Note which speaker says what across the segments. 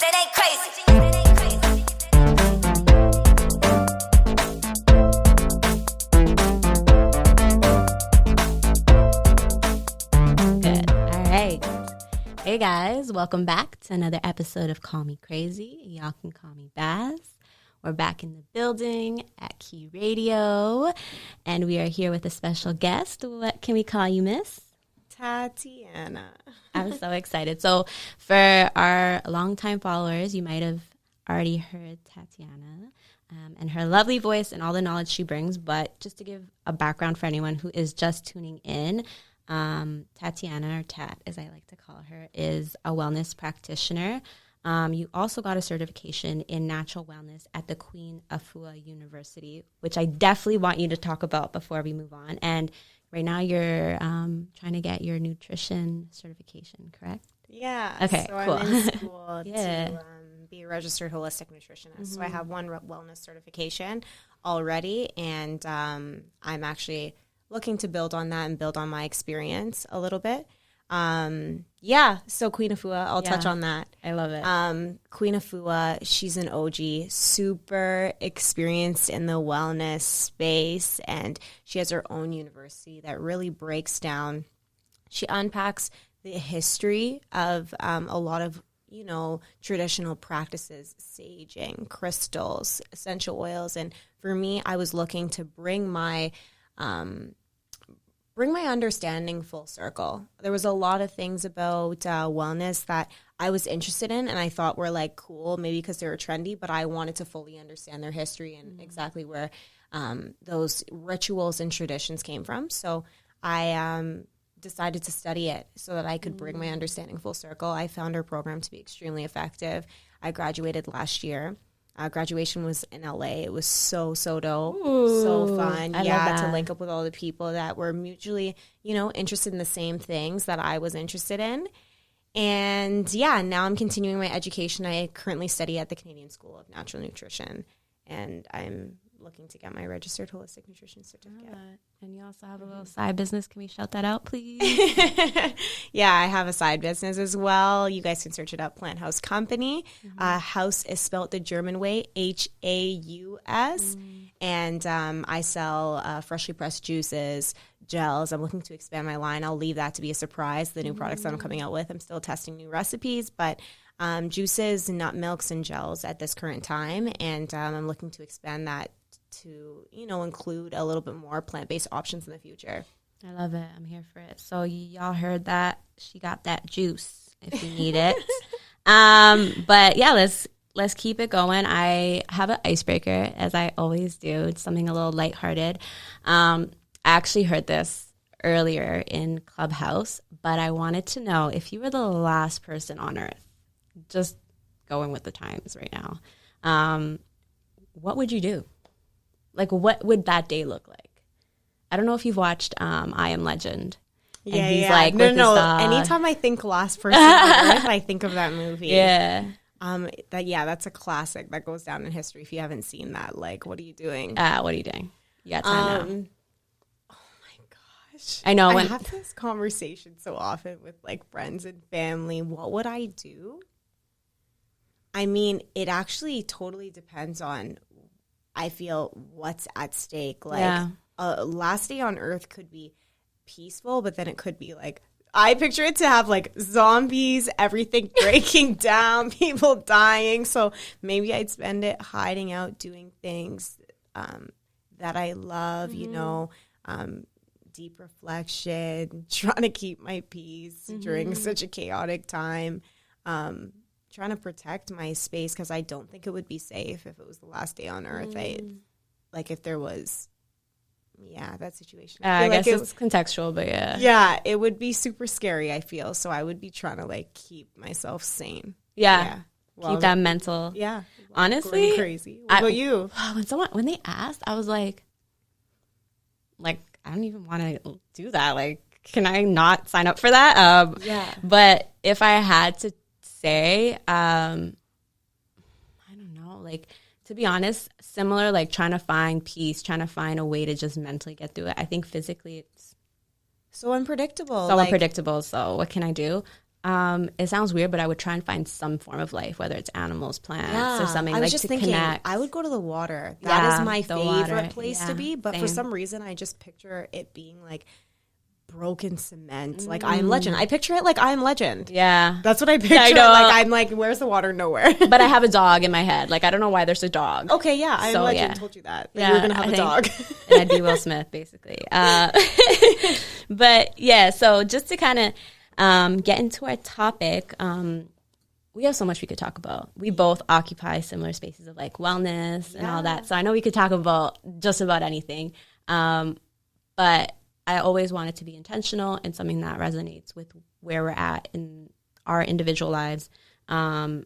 Speaker 1: that ain't crazy.
Speaker 2: Good. All right. Hey guys, welcome back to another episode of Call Me Crazy. Y'all can call me Baz. We're back in the building at Key Radio, and we are here with a special guest. What can we call you, Miss?
Speaker 3: Tatianna.
Speaker 2: I'm so excited. So for our longtime followers, you might have already heard Tatianna and her lovely voice and all the knowledge she brings. But just to give a background for anyone who is just tuning in, Tatianna, or Tat as I like to call her, is a wellness practitioner. You also got a certification in natural wellness at the Queen Afua University, which I definitely want you to talk about before we move on. And right now you're trying to get your nutrition certification, correct?
Speaker 3: Yeah.
Speaker 2: Okay,
Speaker 3: so
Speaker 2: cool.
Speaker 3: I'm in school
Speaker 2: Yeah.
Speaker 3: to be a registered holistic nutritionist. Mm-hmm. So I have one wellness certification already, and I'm actually looking to build on that and build on my experience a little bit. So Queen Afua, I'll touch on that.
Speaker 2: I love it.
Speaker 3: Queen Afua, she's an OG, super experienced in the wellness space, and she has her own university that really breaks down. She unpacks the history of a lot of, traditional practices, saging, crystals, essential oils. And for me, I was looking to bring my understanding full circle. There was a lot of things about wellness that I was interested in and I thought were like cool, maybe because they were trendy, but I wanted to fully understand their history and exactly where those rituals and traditions came from. So I decided to study it so that I could bring my understanding full circle. I found her program to be extremely effective. I graduated last year. Graduation was in LA. It was so dope, so fun.
Speaker 2: I love that.
Speaker 3: To link up with all the people that were mutually, interested in the same things that I was interested in. And now I'm continuing my education. I currently study at the Canadian School of Natural Nutrition, and I'm looking to get my registered holistic nutrition certificate.
Speaker 2: And you also have a little side business. Can we shout that out, please?
Speaker 3: Yeah, I have a side business as well. You guys can search it up, Plant House Company. House is spelled the German way, Haus. And I sell freshly pressed juices, gels. I'm looking to expand my line. I'll leave that to be a surprise, the new products that I'm coming out with. I'm still testing new recipes, but juices, nut milks, and gels at this current time. And I'm looking to expand that to, include a little bit more plant-based options in the future.
Speaker 2: I love it. I'm here for it. So y'all heard that. She got that juice if you need it. But yeah, let's keep it going. I have an icebreaker, as I always do. It's something a little lighthearted. I actually heard this earlier in Clubhouse, but I wanted to know if you were the last person on Earth, just going with the times right now, what would you do? Like, what would that day look like? I don't know if you've watched I Am Legend. And he's like,
Speaker 3: no. Anytime I think last person on Earth, I think of that movie.
Speaker 2: Yeah.
Speaker 3: That's a classic that goes down in history. If you haven't seen that, like, what are you doing?
Speaker 2: What are you doing? You got time now.
Speaker 3: Oh my gosh.
Speaker 2: I know.
Speaker 3: I have this conversation so often with like friends and family. What would I do? I mean, it actually totally depends on, I feel, what's at stake. Like, last day on Earth could be peaceful, but then it could be like, I picture it to have like zombies, everything breaking down, people dying. So maybe I'd spend it hiding out, doing things that I love, deep reflection, trying to keep my peace during such a chaotic time. Trying to protect my space because I don't think it would be safe if it was the last day on Earth. If there was, that situation.
Speaker 2: I guess it's contextual, but yeah.
Speaker 3: Yeah, it would be super scary, I feel. So I would be trying to like keep myself sane.
Speaker 2: Yeah. Keep that mental.
Speaker 3: Yeah.
Speaker 2: Honestly.
Speaker 3: Going crazy. What about you?
Speaker 2: When they asked, I was like, I don't even want to do that. Like, can I not sign up for that? But if I had to say, I don't know, like, to be honest, similar, like trying to find peace, trying to find a way to just mentally get through it. I think physically it's
Speaker 3: so unpredictable.
Speaker 2: So unpredictable. So what can I do? It sounds weird, but I would try and find some form of life, whether it's animals, plants, or something.
Speaker 3: I was
Speaker 2: like
Speaker 3: just
Speaker 2: to
Speaker 3: thinking,
Speaker 2: connect.
Speaker 3: I would go to the water. That is my favorite
Speaker 2: water.
Speaker 3: place to be. But for some reason, I just picture it being like broken cement, like I Am Legend. I picture it like I Am Legend.
Speaker 2: Yeah,
Speaker 3: that's what I picture. Like I'm like, where's the water? Nowhere.
Speaker 2: But I have a dog in my head. Like I don't know why there's a dog.
Speaker 3: Okay, yeah, I Am Legend told you that you were gonna have a dog,
Speaker 2: and I'd be Will Smith basically. But yeah, so just to kind of get into our topic, we have so much we could talk about. We both occupy similar spaces of like wellness and all that. So I know we could talk about just about anything. But I always want it to be intentional and something that resonates with where we're at in our individual lives. And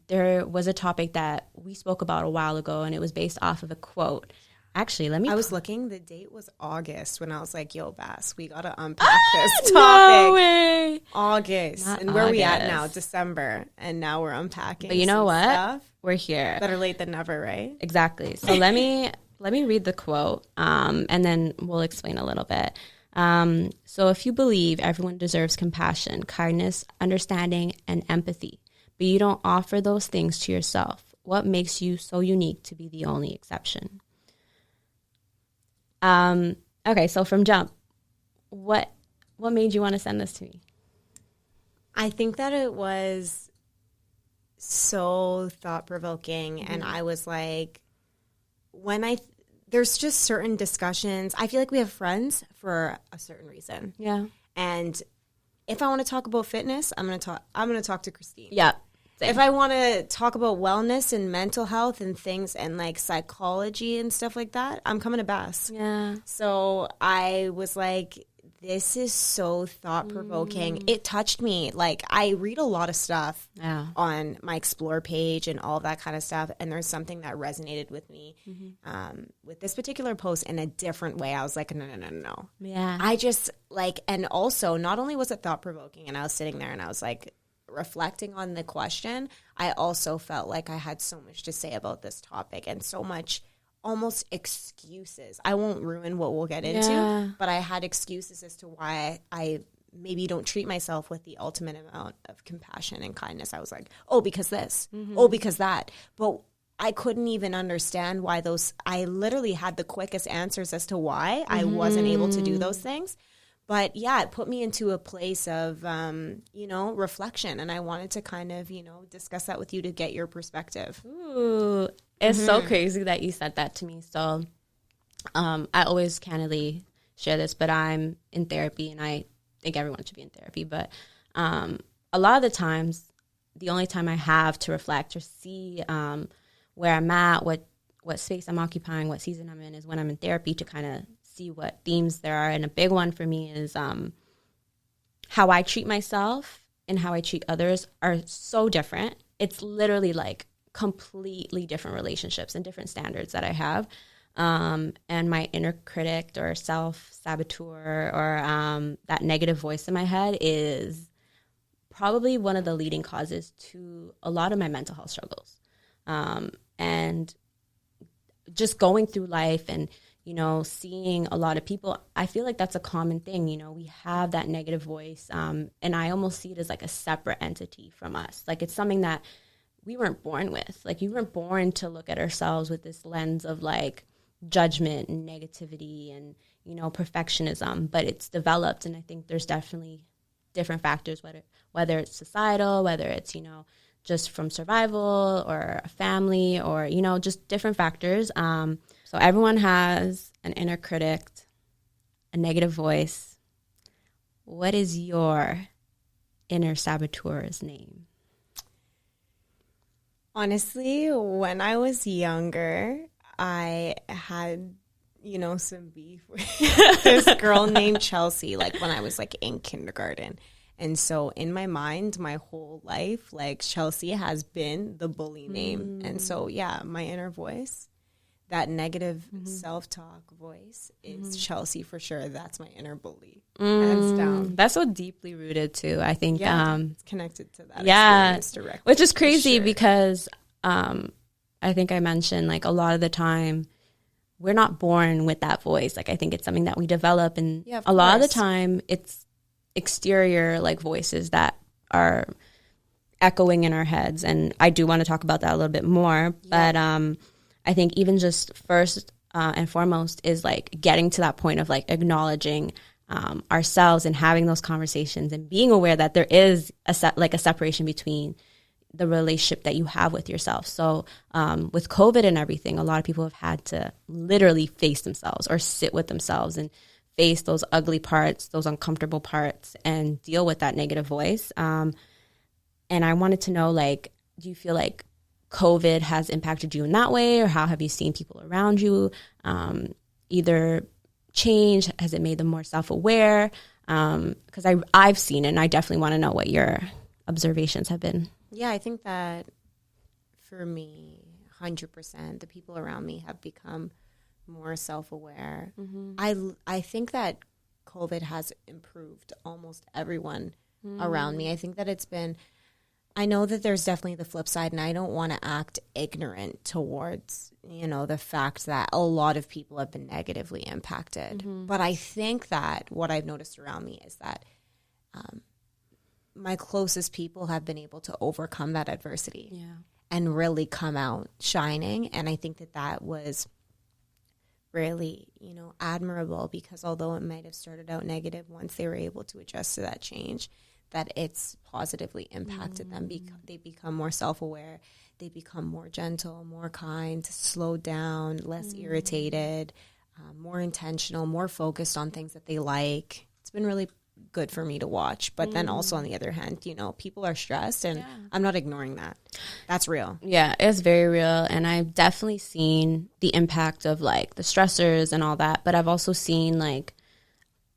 Speaker 2: there was a topic that we spoke about a while ago, and it was based off of a quote. Actually, I was
Speaker 3: looking, the date was August when I was like, yo, Bass, we got to unpack this topic.
Speaker 2: No way.
Speaker 3: August.
Speaker 2: Not
Speaker 3: and where
Speaker 2: August.
Speaker 3: are we at now? December. And now we're unpacking.
Speaker 2: But you know what?
Speaker 3: Stuff.
Speaker 2: We're here.
Speaker 3: Better late than never, right?
Speaker 2: Exactly. So let me read the quote, and then we'll explain a little bit. So if you believe everyone deserves compassion, kindness, understanding, and empathy, but you don't offer those things to yourself, what makes you so unique to be the only exception? Okay, so from jump, what made you want to send this to me?
Speaker 3: I think that it was so thought-provoking, and I was like, there's just certain discussions. I feel like we have friends for a certain reason.
Speaker 2: Yeah.
Speaker 3: And if I want to talk about fitness, I'm going to talk to Christine.
Speaker 2: Yeah. Same.
Speaker 3: If I want to talk about wellness and mental health and things and like psychology and stuff like that, I'm coming to Bass.
Speaker 2: Yeah.
Speaker 3: So I was like, this is so thought-provoking. It touched me. Like, I read a lot of stuff on my Explore page and all of that kind of stuff, and there's something that resonated with me with this particular post in a different way. I was like, no.
Speaker 2: Yeah.
Speaker 3: I just, like, and also, not only was it thought-provoking, and I was sitting there and I was like, reflecting on the question, I also felt like I had so much to say about this topic and so much almost excuses. I won't ruin what we'll get into, but I had excuses as to why I maybe don't treat myself with the ultimate amount of compassion and kindness. I was like, oh, because this, oh, because that. But I couldn't even understand why I literally had the quickest answers as to why I wasn't able to do those things. But yeah, it put me into a place of, reflection. And I wanted to kind of, discuss that with you to get your perspective.
Speaker 2: Ooh, it's so crazy that you said that to me. So I always candidly share this, but I'm in therapy and I think everyone should be in therapy. But a lot of the times, the only time I have to reflect or see where I'm at, what space I'm occupying, what season I'm in is when I'm in therapy to kind of see what themes there are. And a big one for me is how I treat myself and how I treat others are so different. It's literally like completely different relationships and different standards that I have. And my inner critic or self-saboteur or that negative voice in my head is probably one of the leading causes to a lot of my mental health struggles. And just going through life and seeing a lot of people, I feel like that's a common thing. We have that negative voice. And I almost see it as like a separate entity from us. Like it's something that we weren't born with. Like you weren't born to look at ourselves with this lens of like judgment and negativity and, perfectionism, but it's developed. And I think there's definitely different factors, whether it's societal, whether it's, just from survival or a family or, just different factors. So everyone has an inner critic, a negative voice. What is your inner saboteur's name?
Speaker 3: Honestly, when I was younger, I had, some beef with this girl named Chelsea, like when I was like in kindergarten. And so in my mind, my whole life, like Chelsea has been the bully name. And so, yeah, my inner voice, that negative self-talk voice is Chelsea for sure. That's my inner bully. Hands down.
Speaker 2: That's so deeply rooted too. I think
Speaker 3: it's connected to that experience directly.
Speaker 2: Which is crazy because I think I mentioned like a lot of the time we're not born with that voice. Like I think it's something that we develop and a lot of the time it's exterior like voices that are echoing in our heads. And I do want to talk about that a little bit more. Yeah. But I think even just first and foremost is like getting to that point of like acknowledging ourselves and having those conversations and being aware that there is a separation between the relationship that you have with yourself. So with COVID and everything, a lot of people have had to literally face themselves or sit with themselves and face those ugly parts, those uncomfortable parts, and deal with that negative voice. And I wanted to know, like, do you feel like COVID has impacted you in that way, or how have you seen people around you either change? Has it made them more self-aware? Because I've seen it, and I definitely want to know what your observations have been.
Speaker 3: Yeah, I think that for me, 100%, the people around me have become more self-aware. Mm-hmm. I think that COVID has improved almost everyone around me. I think that it's been, I know that there's definitely the flip side, and I don't want to act ignorant towards, the fact that a lot of people have been negatively impacted. Mm-hmm. But I think that what I've noticed around me is that my closest people have been able to overcome that adversity and really come out shining. And I think that that was really, admirable, because although it might have started out negative, once they were able to adjust to that change, that it's positively impacted them. They become more self-aware. They become more gentle, more kind, slowed down, less irritated, more intentional, more focused on things that they like. It's been really good for me to watch. But then also on the other hand, people are stressed, and I'm not ignoring that. That's real.
Speaker 2: Yeah, it's very real. And I've definitely seen the impact of like the stressors and all that. But I've also seen like,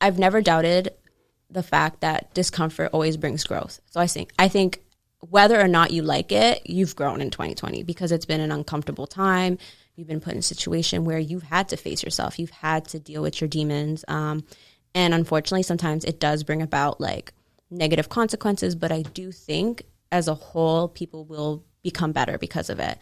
Speaker 2: I've never doubted the fact that discomfort always brings growth. So I think whether or not you like it, you've grown in 2020, because it's been an uncomfortable time. You've been put in a situation where you've had to face yourself. You've had to deal with your demons. And unfortunately, sometimes it does bring about like negative consequences, but I do think as a whole, people will become better because of it.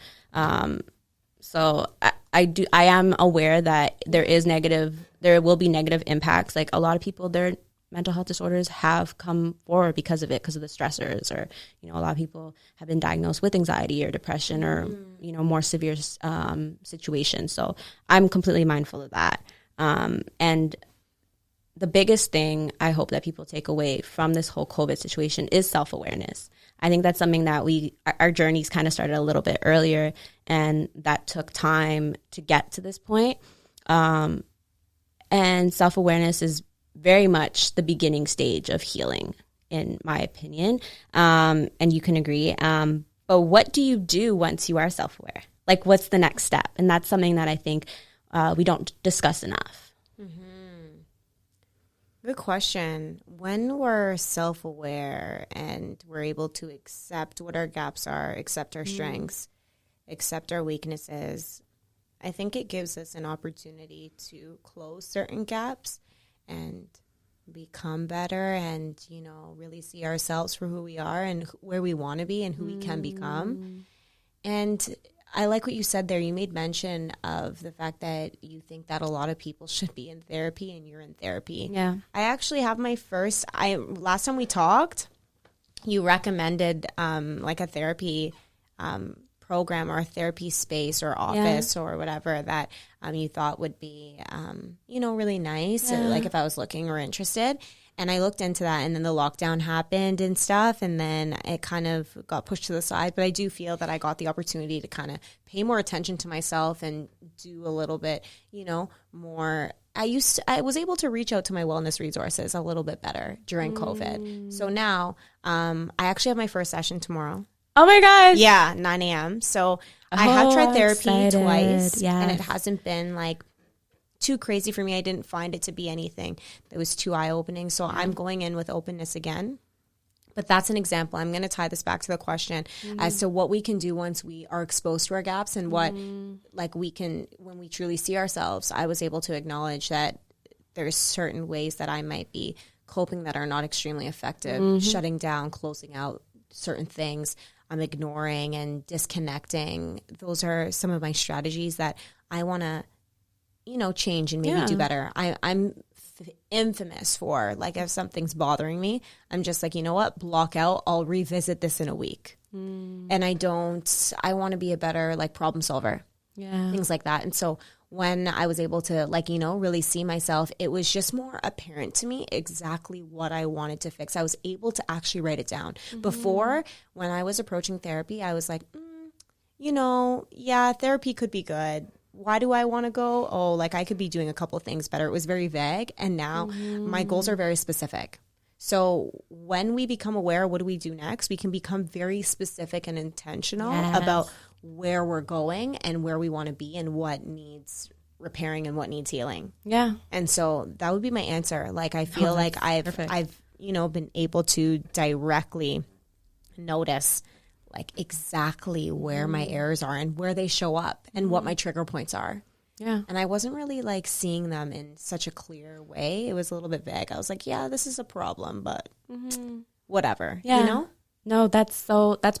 Speaker 2: So I am aware that there will be negative impacts. Like a lot of people, their mental health disorders have come forward because of it, because of the stressors, or, a lot of people have been diagnosed with anxiety or depression or, more severe situations. So I'm completely mindful of that. And the biggest thing I hope that people take away from this whole COVID situation is self-awareness. I think that's something that our journeys kind of started a little bit earlier, and that took time to get to this point. And self-awareness is very much the beginning stage of healing, in my opinion. And you can agree. But what do you do once you are self-aware? Like, what's the next step? And that's something that I think we don't discuss enough.
Speaker 3: Mm-hmm. Good question. When we're self-aware and we're able to accept what our gaps are, accept our strengths, accept our weaknesses, I think it gives us an opportunity to close certain gaps and become better, and, really see ourselves for who we are and where we want to be and who we can become. And I like what you said there. You made mention of the fact that you think that a lot of people should be in therapy, and you're in therapy.
Speaker 2: Yeah.
Speaker 3: I actually have my first, last time we talked, you recommended like a therapy program or a therapy space or office or whatever that you thought would be, really nice, like if I was looking or interested. And I looked into that, and then the lockdown happened and stuff, and then it kind of got pushed to the side. But I do feel that I got the opportunity to kind of pay more attention to myself and do a little bit, more. I was able to reach out to my wellness resources a little bit better during COVID. So now I actually have my first session tomorrow.
Speaker 2: Oh my gosh.
Speaker 3: Yeah, 9 a.m. So I have tried therapy twice, and it hasn't been like too crazy for me. I didn't find it to be anything that was too eye-opening. So I'm going in with openness again. But that's an example. I'm going to tie this back to the question as to what we can do once we are exposed to our gaps, and what like we can, when we truly see ourselves. I was able to acknowledge that there's certain ways that I might be coping that are not extremely effective, shutting down, closing out certain things. I'm ignoring and disconnecting. Those are some of my strategies that I want to, change and maybe do better. I'm infamous for, like, if something's bothering me, I'm just like, you know what, block out, I'll revisit this in a week. And I want to be a better, like, problem solver.
Speaker 2: Yeah.
Speaker 3: Things like that. And so when I was able to, like, you know, really see myself, it was just more apparent to me exactly what I wanted to fix. I was able to actually write it down. Before, when I was approaching therapy, I was like, you know, yeah, therapy could be good. Why do I want to go? Oh, like, I could be doing a couple of things better. It was very vague. And now my goals are very specific. So when we become aware, what do we do next? We can become very specific and intentional about where we're going and where we want to be and what needs repairing and what needs healing.
Speaker 2: Yeah.
Speaker 3: And so that would be my answer. Like, I feel like I've, you know, been able to directly notice, like, exactly where my errors are and where they show up and what my trigger points are.
Speaker 2: Yeah.
Speaker 3: And I wasn't really, like, seeing them in such a clear way. It was a little bit vague. I was like, yeah, this is a problem, but whatever, you know?
Speaker 2: No, that's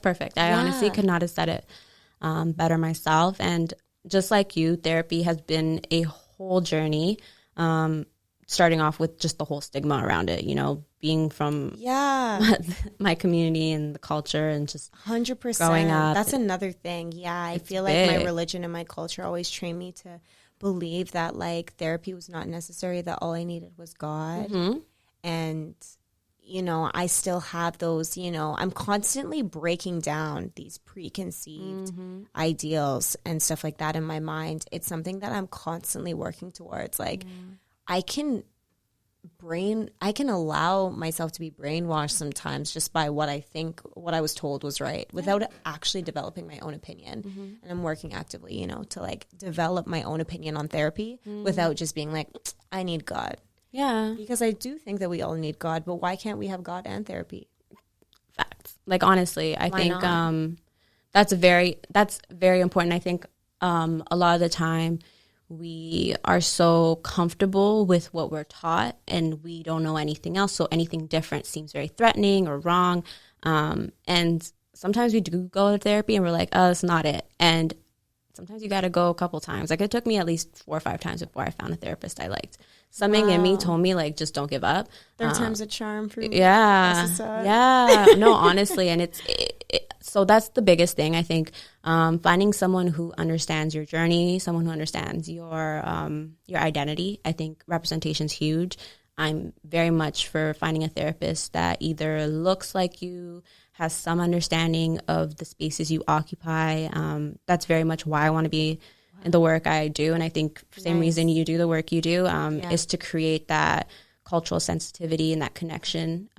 Speaker 2: perfect. I honestly could not have said it better myself. And just like you, therapy has been a whole journey, starting off with just the whole stigma around it, you know, being from my community and the culture and just
Speaker 3: 100%
Speaker 2: growing up.
Speaker 3: That's another thing. Yeah, I feel like my religion and my culture always trained me to believe that, like, therapy was not necessary, that all I needed was God. And, you know, I still have those, you know, I'm constantly breaking down these preconceived ideals and stuff like that in my mind. It's something that I'm constantly working towards. Like, I can allow myself to be brainwashed sometimes just by what I think, what I was told was right, without actually developing my own opinion. And I'm working actively, you know, to, like, develop my own opinion on therapy without just being like, I need God.
Speaker 2: Yeah.
Speaker 3: Because I do think that we all need God, but why can't we have God and therapy?
Speaker 2: Facts. Like, honestly, I think that's very important. I think a lot of the time we are so comfortable with what we're taught and we don't know anything else. So anything different seems very threatening or wrong. And sometimes we do go to therapy and we're like, oh, that's not it. And sometimes you got to go a couple times. Like, it took me at least 4 or 5 times before I found a therapist I liked. Something in me told me, like, just don't give up.
Speaker 3: Third time's a charm for me.
Speaker 2: Yeah. No, honestly. And so that's the biggest thing, I think. Finding someone who understands your journey, someone who understands your identity. I think representation's huge. I'm very much for finding a therapist that either looks like you, has some understanding of the spaces you occupy. That's very much why I want to be in the work I do. And I think same reason you do the work you do is to create that cultural sensitivity and that connection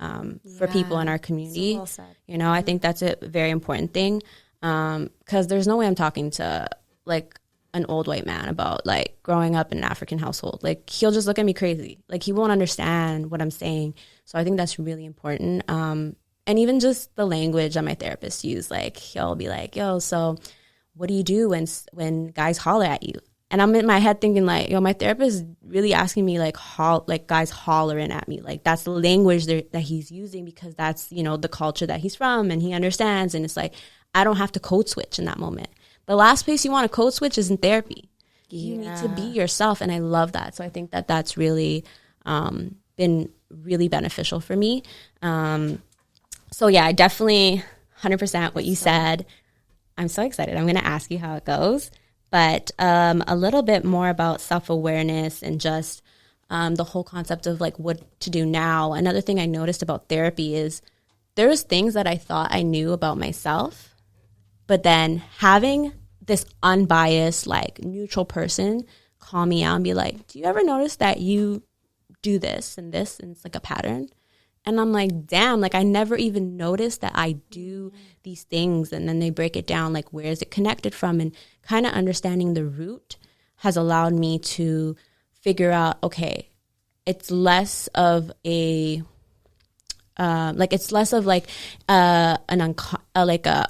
Speaker 2: for people in our community. So well said. You know, I think that's a very important thing because there's no way I'm talking to, like, an old white man about, like, growing up in an African household. Like, he'll just look at me crazy. Like, he won't understand what I'm saying. So I think that's really important. And even just the language that my therapist use, like, he'll be like, yo, so what do you do when guys holler at you? And I'm in my head thinking, like, yo, my therapist is really asking me, like, guys hollering at me. Like, that's the language that he's using because that's, you know, the culture that he's from and he understands. And it's like, I don't have to code switch in that moment. The last place you want to code switch is in therapy. You need to be yourself. And I love that. So I think that that's really been really beneficial for me. So yeah, I definitely 100% what you said. I'm so excited. I'm going to ask you how it goes. But a little bit more about self-awareness and just the whole concept of, like, what to do now. Another thing I noticed about therapy is there's things that I thought I knew about myself, but then having this unbiased, like, neutral person call me out and be like, do you ever notice that you do this and this and it's like a pattern? And I'm like, damn, like, I never even noticed that I do these things. And then they break it down, like, where is it connected from? And kind of understanding the root has allowed me to figure out, okay, it's less of a, an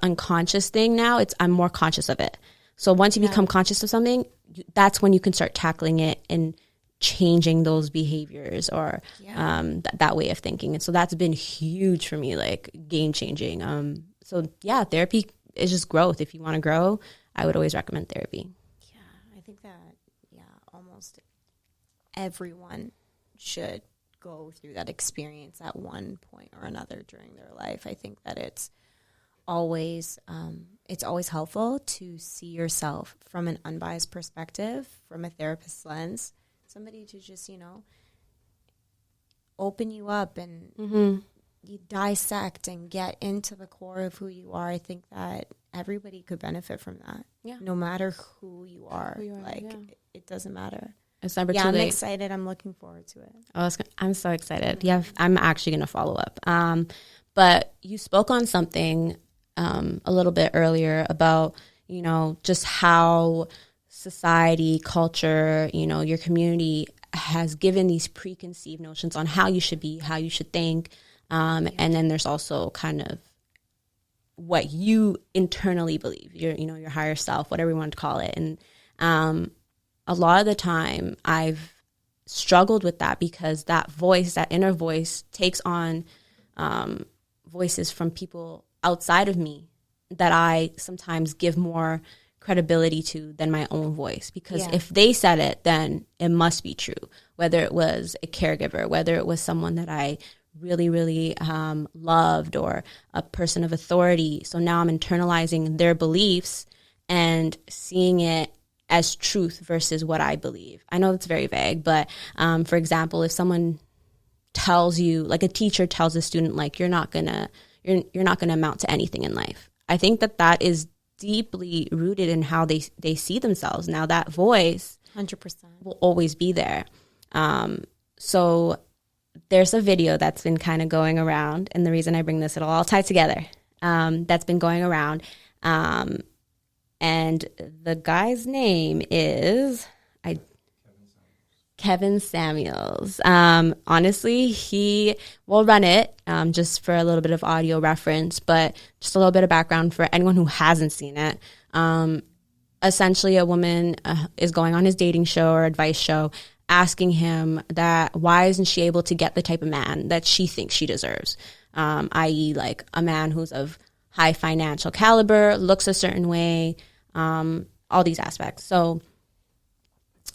Speaker 2: unconscious thing now. I'm more conscious of it. So once you become conscious of something, that's when you can start tackling it and changing those behaviors or that way of thinking. And so that's been huge for me, like, game changing. So yeah, therapy is just growth. If you want to grow, I would always recommend therapy.
Speaker 3: Yeah, I think that, almost everyone should go through that experience at one point or another during their life. I think that it's always helpful to see yourself from an unbiased perspective, from a therapist's lens, somebody to just, open you up and you dissect and get into the core of who you are. I think that everybody could benefit from that. Yeah. No matter who you are. It doesn't matter.
Speaker 2: It's never too
Speaker 3: late.
Speaker 2: I'm
Speaker 3: excited. I'm looking forward to it.
Speaker 2: I'm so excited. Yeah, I'm actually going to follow up. But you spoke on something a little bit earlier about, just how society, culture, your community has given these preconceived notions on how you should be, how you should think. And then there's also kind of what you internally believe, your higher self, whatever you want to call it. And a lot of the time I've struggled with that because that voice, that inner voice, takes on voices from people outside of me that I sometimes give more credibility to than my own voice. Because if they said it, then it must be true, whether it was a caregiver, whether it was someone that I really, really loved, or a person of authority. So now I'm internalizing their beliefs and seeing it as truth versus what I believe. I know that's very vague, but for example, if someone tells you, like a teacher tells a student, like, you're not gonna amount to anything in life. I think that is deeply rooted in how they see themselves. Now that voice
Speaker 3: 100%
Speaker 2: will always be there. So there's a video that's been kind of going around, and the reason I bring this, it'll all tie together, that's been going around. And the guy's name is Kevin Samuels. Honestly, we'll run it just for a little bit of audio reference, but just a little bit of background for anyone who hasn't seen it. Essentially, a woman is going on his dating show or advice show, asking him that why isn't she able to get the type of man that she thinks she deserves, i.e. like a man who's of high financial caliber, looks a certain way, all these aspects. So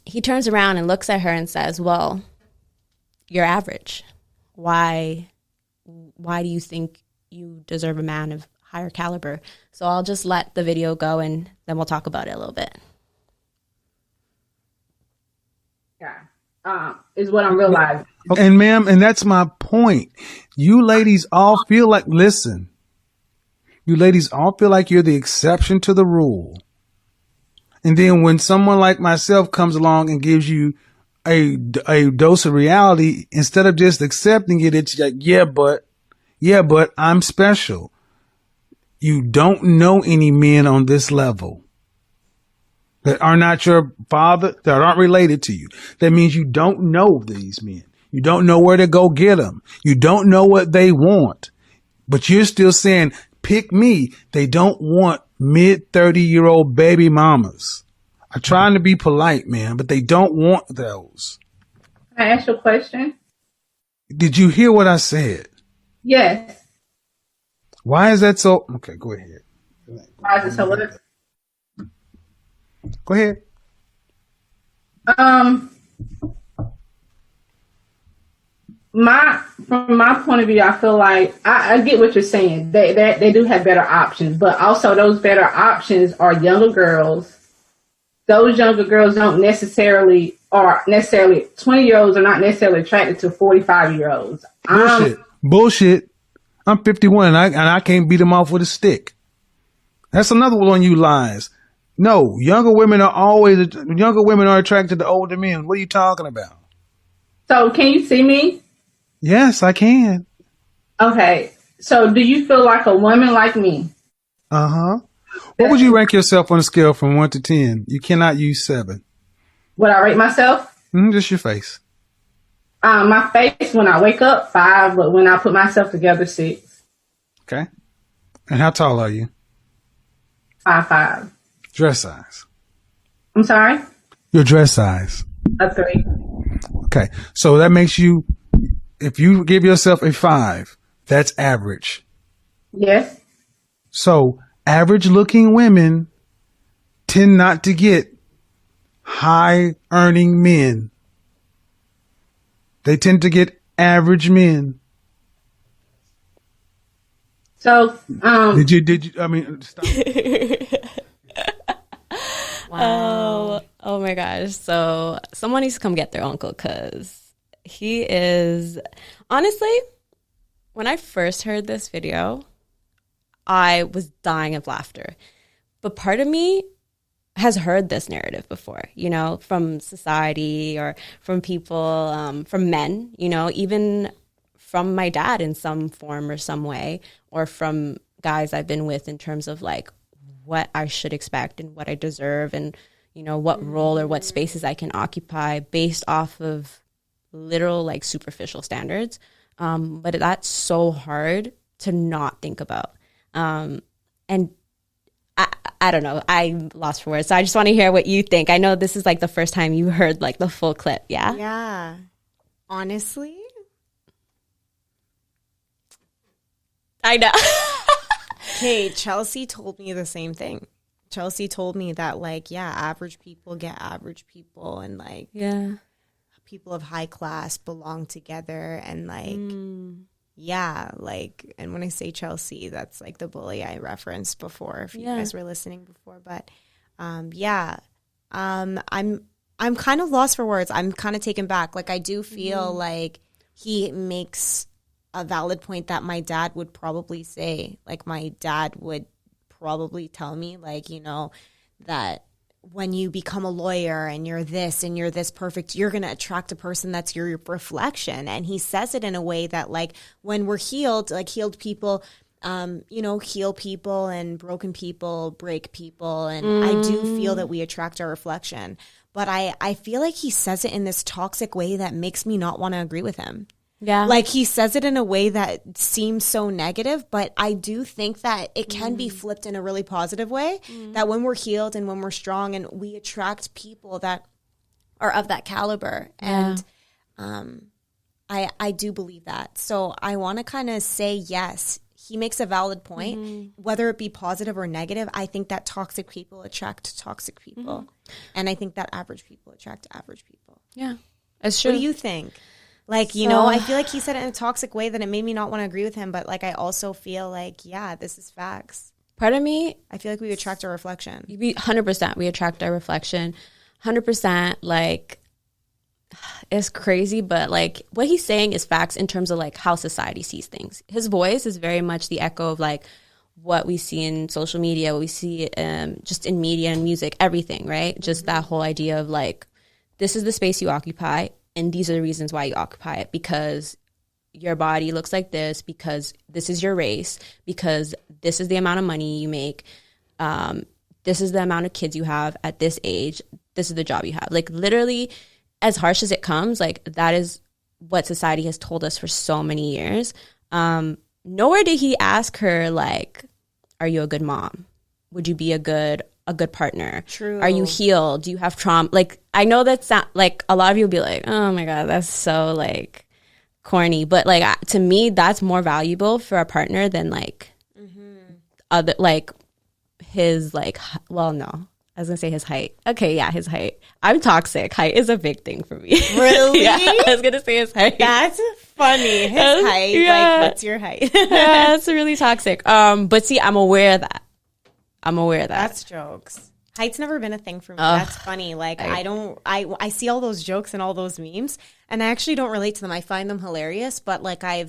Speaker 2: he turns around and looks at her and says, well, you're average. Why do you think you deserve a man of higher caliber? So I'll just let the video go, and then we'll talk about it a little bit.
Speaker 1: Yeah, is what I'm realizing.
Speaker 4: And ma'am, and that's my point. You ladies all feel like, listen, you ladies all feel like you're the exception to the rule. And then when someone like myself comes along and gives you a dose of reality, instead of just accepting it, it's like, yeah, but I'm special. You don't know any men on this level that are not your father, that aren't related to you. That means you don't know these men. You don't know where to go get them. You don't know what they want, but you're still saying, pick me. They don't want mid-30-year-old baby mamas. I'm trying to be polite, man, but they don't want those.
Speaker 1: Can I ask you a question?
Speaker 4: Did you hear what I said?
Speaker 1: Yes.
Speaker 4: Why is that so? Okay, go ahead.
Speaker 1: Why is it so?
Speaker 4: Go ahead.
Speaker 1: From my point of view, I feel like I get what you're saying. They do have better options, but also those better options are younger girls. Those younger girls don't necessarily 20-year-olds are not necessarily attracted to 45-year-olds.
Speaker 4: Bullshit. I'm 51 and I can't beat them off with a stick. That's another one of you lies. No, younger women are attracted to older men. What are you talking about?
Speaker 1: So can you see me?
Speaker 4: Yes, I can.
Speaker 1: Okay. So do you feel like a woman like me?
Speaker 4: Uh-huh. What would you rank yourself on a scale from 1 to 10? You cannot use 7.
Speaker 1: Would I rate myself?
Speaker 4: Just your face.
Speaker 1: My face, when I wake up, 5, but when I put myself together, 6.
Speaker 4: Okay. And how tall are you?
Speaker 1: 5'5".
Speaker 4: Dress size.
Speaker 1: I'm sorry?
Speaker 4: Your dress size.
Speaker 1: A 3.
Speaker 4: Okay. So that makes you, if you give yourself a 5, that's average.
Speaker 1: Yes.
Speaker 4: So average looking women tend not to get high earning men. They tend to get average men.
Speaker 1: So,
Speaker 4: Did you, I mean, stop.
Speaker 2: Oh my gosh. So someone needs to come get their uncle because he is, honestly, when I first heard this video, I was dying of laughter. But part of me has heard this narrative before, you know, from society or from people, from men, you know, even from my dad in some form or some way, or from guys I've been with in terms of like what I should expect and what I deserve and, you know, what role or what spaces I can occupy based off of literal like superficial standards. But that's so hard to not think about. And I don't know. I'm lost for words. So I just want to hear what you think. I know this is like the first time you heard like the full clip. Yeah.
Speaker 3: Yeah. Honestly,
Speaker 2: I know.
Speaker 3: hey, Chelsea told me the same thing. Chelsea told me that like, yeah, average people get average people, and like,
Speaker 2: Yeah.
Speaker 3: people of high class belong together, and like, yeah, like, and when I say Chelsea, that's like the bully I referenced before, if you guys were listening before. But I'm kind of lost for words. I'm kind of taken back. Like, I do feel like he makes a valid point that my dad would probably say. Like, my dad would probably tell me, like, you know, that when you become a lawyer and you're this perfect, you're going to attract a person that's your reflection. And he says it in a way that, like, when we're healed, like healed people, you know, heal people, and broken people break people. And I do feel that we attract our reflection. But I feel like he says it in this toxic way that makes me not want to agree with him.
Speaker 2: Yeah.
Speaker 3: Like, he says it in a way that seems so negative, but I do think that it can be flipped in a really positive way, that when we're healed and when we're strong, and we attract people that are of that caliber. And I do believe that. So I want to kind of say, yes, he makes a valid point, whether it be positive or negative. I think that toxic people attract toxic people. And I think that average people attract average people.
Speaker 2: Yeah. That's true.
Speaker 3: What do you think? Like, you know, I feel like he said it in a toxic way that it made me not want to agree with him. But, like, I also feel like, yeah, this is facts.
Speaker 2: Part of me,
Speaker 3: I feel like we attract our reflection.
Speaker 2: 100%, we attract our reflection. 100%, like, it's crazy, but, like, what he's saying is facts in terms of, like, how society sees things. His voice is very much the echo of, like, what we see in social media, what we see just in media and music, everything, right? Just that whole idea of, like, this is the space you occupy, and these are the reasons why you occupy it, because your body looks like this, because this is your race, because this is the amount of money you make, this is the amount of kids you have at this age, this is the job you have. Like, literally, as harsh as it comes, like, that is what society has told us for so many years. Nowhere did he ask her, like, are you a good mom? Would you be a good partner?
Speaker 3: True.
Speaker 2: Are you healed? Do you have trauma? Like, I know that's not, like, a lot of you will be like, oh my God, that's so, like, corny. But, like, to me, that's more valuable for a partner than, like, other, like, his, like, well, no. I was going to say his height. Okay, yeah, his height. I'm toxic. Height is a big thing for me.
Speaker 3: Really?
Speaker 2: Yeah, I was going to say his height.
Speaker 3: That's funny. His height.
Speaker 2: Yeah.
Speaker 3: Like, what's your height?
Speaker 2: Yeah, it's really toxic. But see, I'm aware of that.
Speaker 3: That's jokes. Height's never been a thing for me. That's funny. Like, I see all those jokes and all those memes, and I actually don't relate to them. I find them hilarious, but, like, I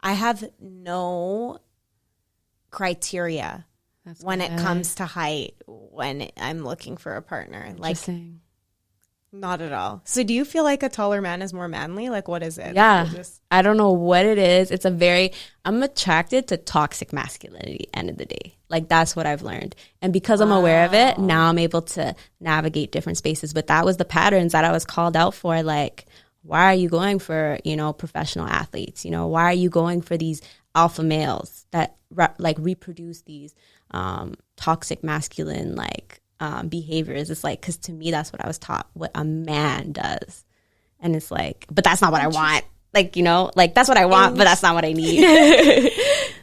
Speaker 3: have no criteria when it comes to height when I'm looking for a partner. Like, not at all. So do you feel like a taller man is more manly? Like, what is it?
Speaker 2: Yeah. I don't know what it is. I'm attracted to toxic masculinity, end of the day. Like, that's what I've learned. And because I'm aware of it, now I'm able to navigate different spaces. But that was the patterns that I was called out for. Like, why are you going for, you know, professional athletes? You know, why are you going for these alpha males that reproduce these toxic masculine, like, behaviors? It's like, because to me, that's what I was taught, what a man does. And it's like, but that's not what I want. Like, you know, like, that's what I want, but that's not what I need.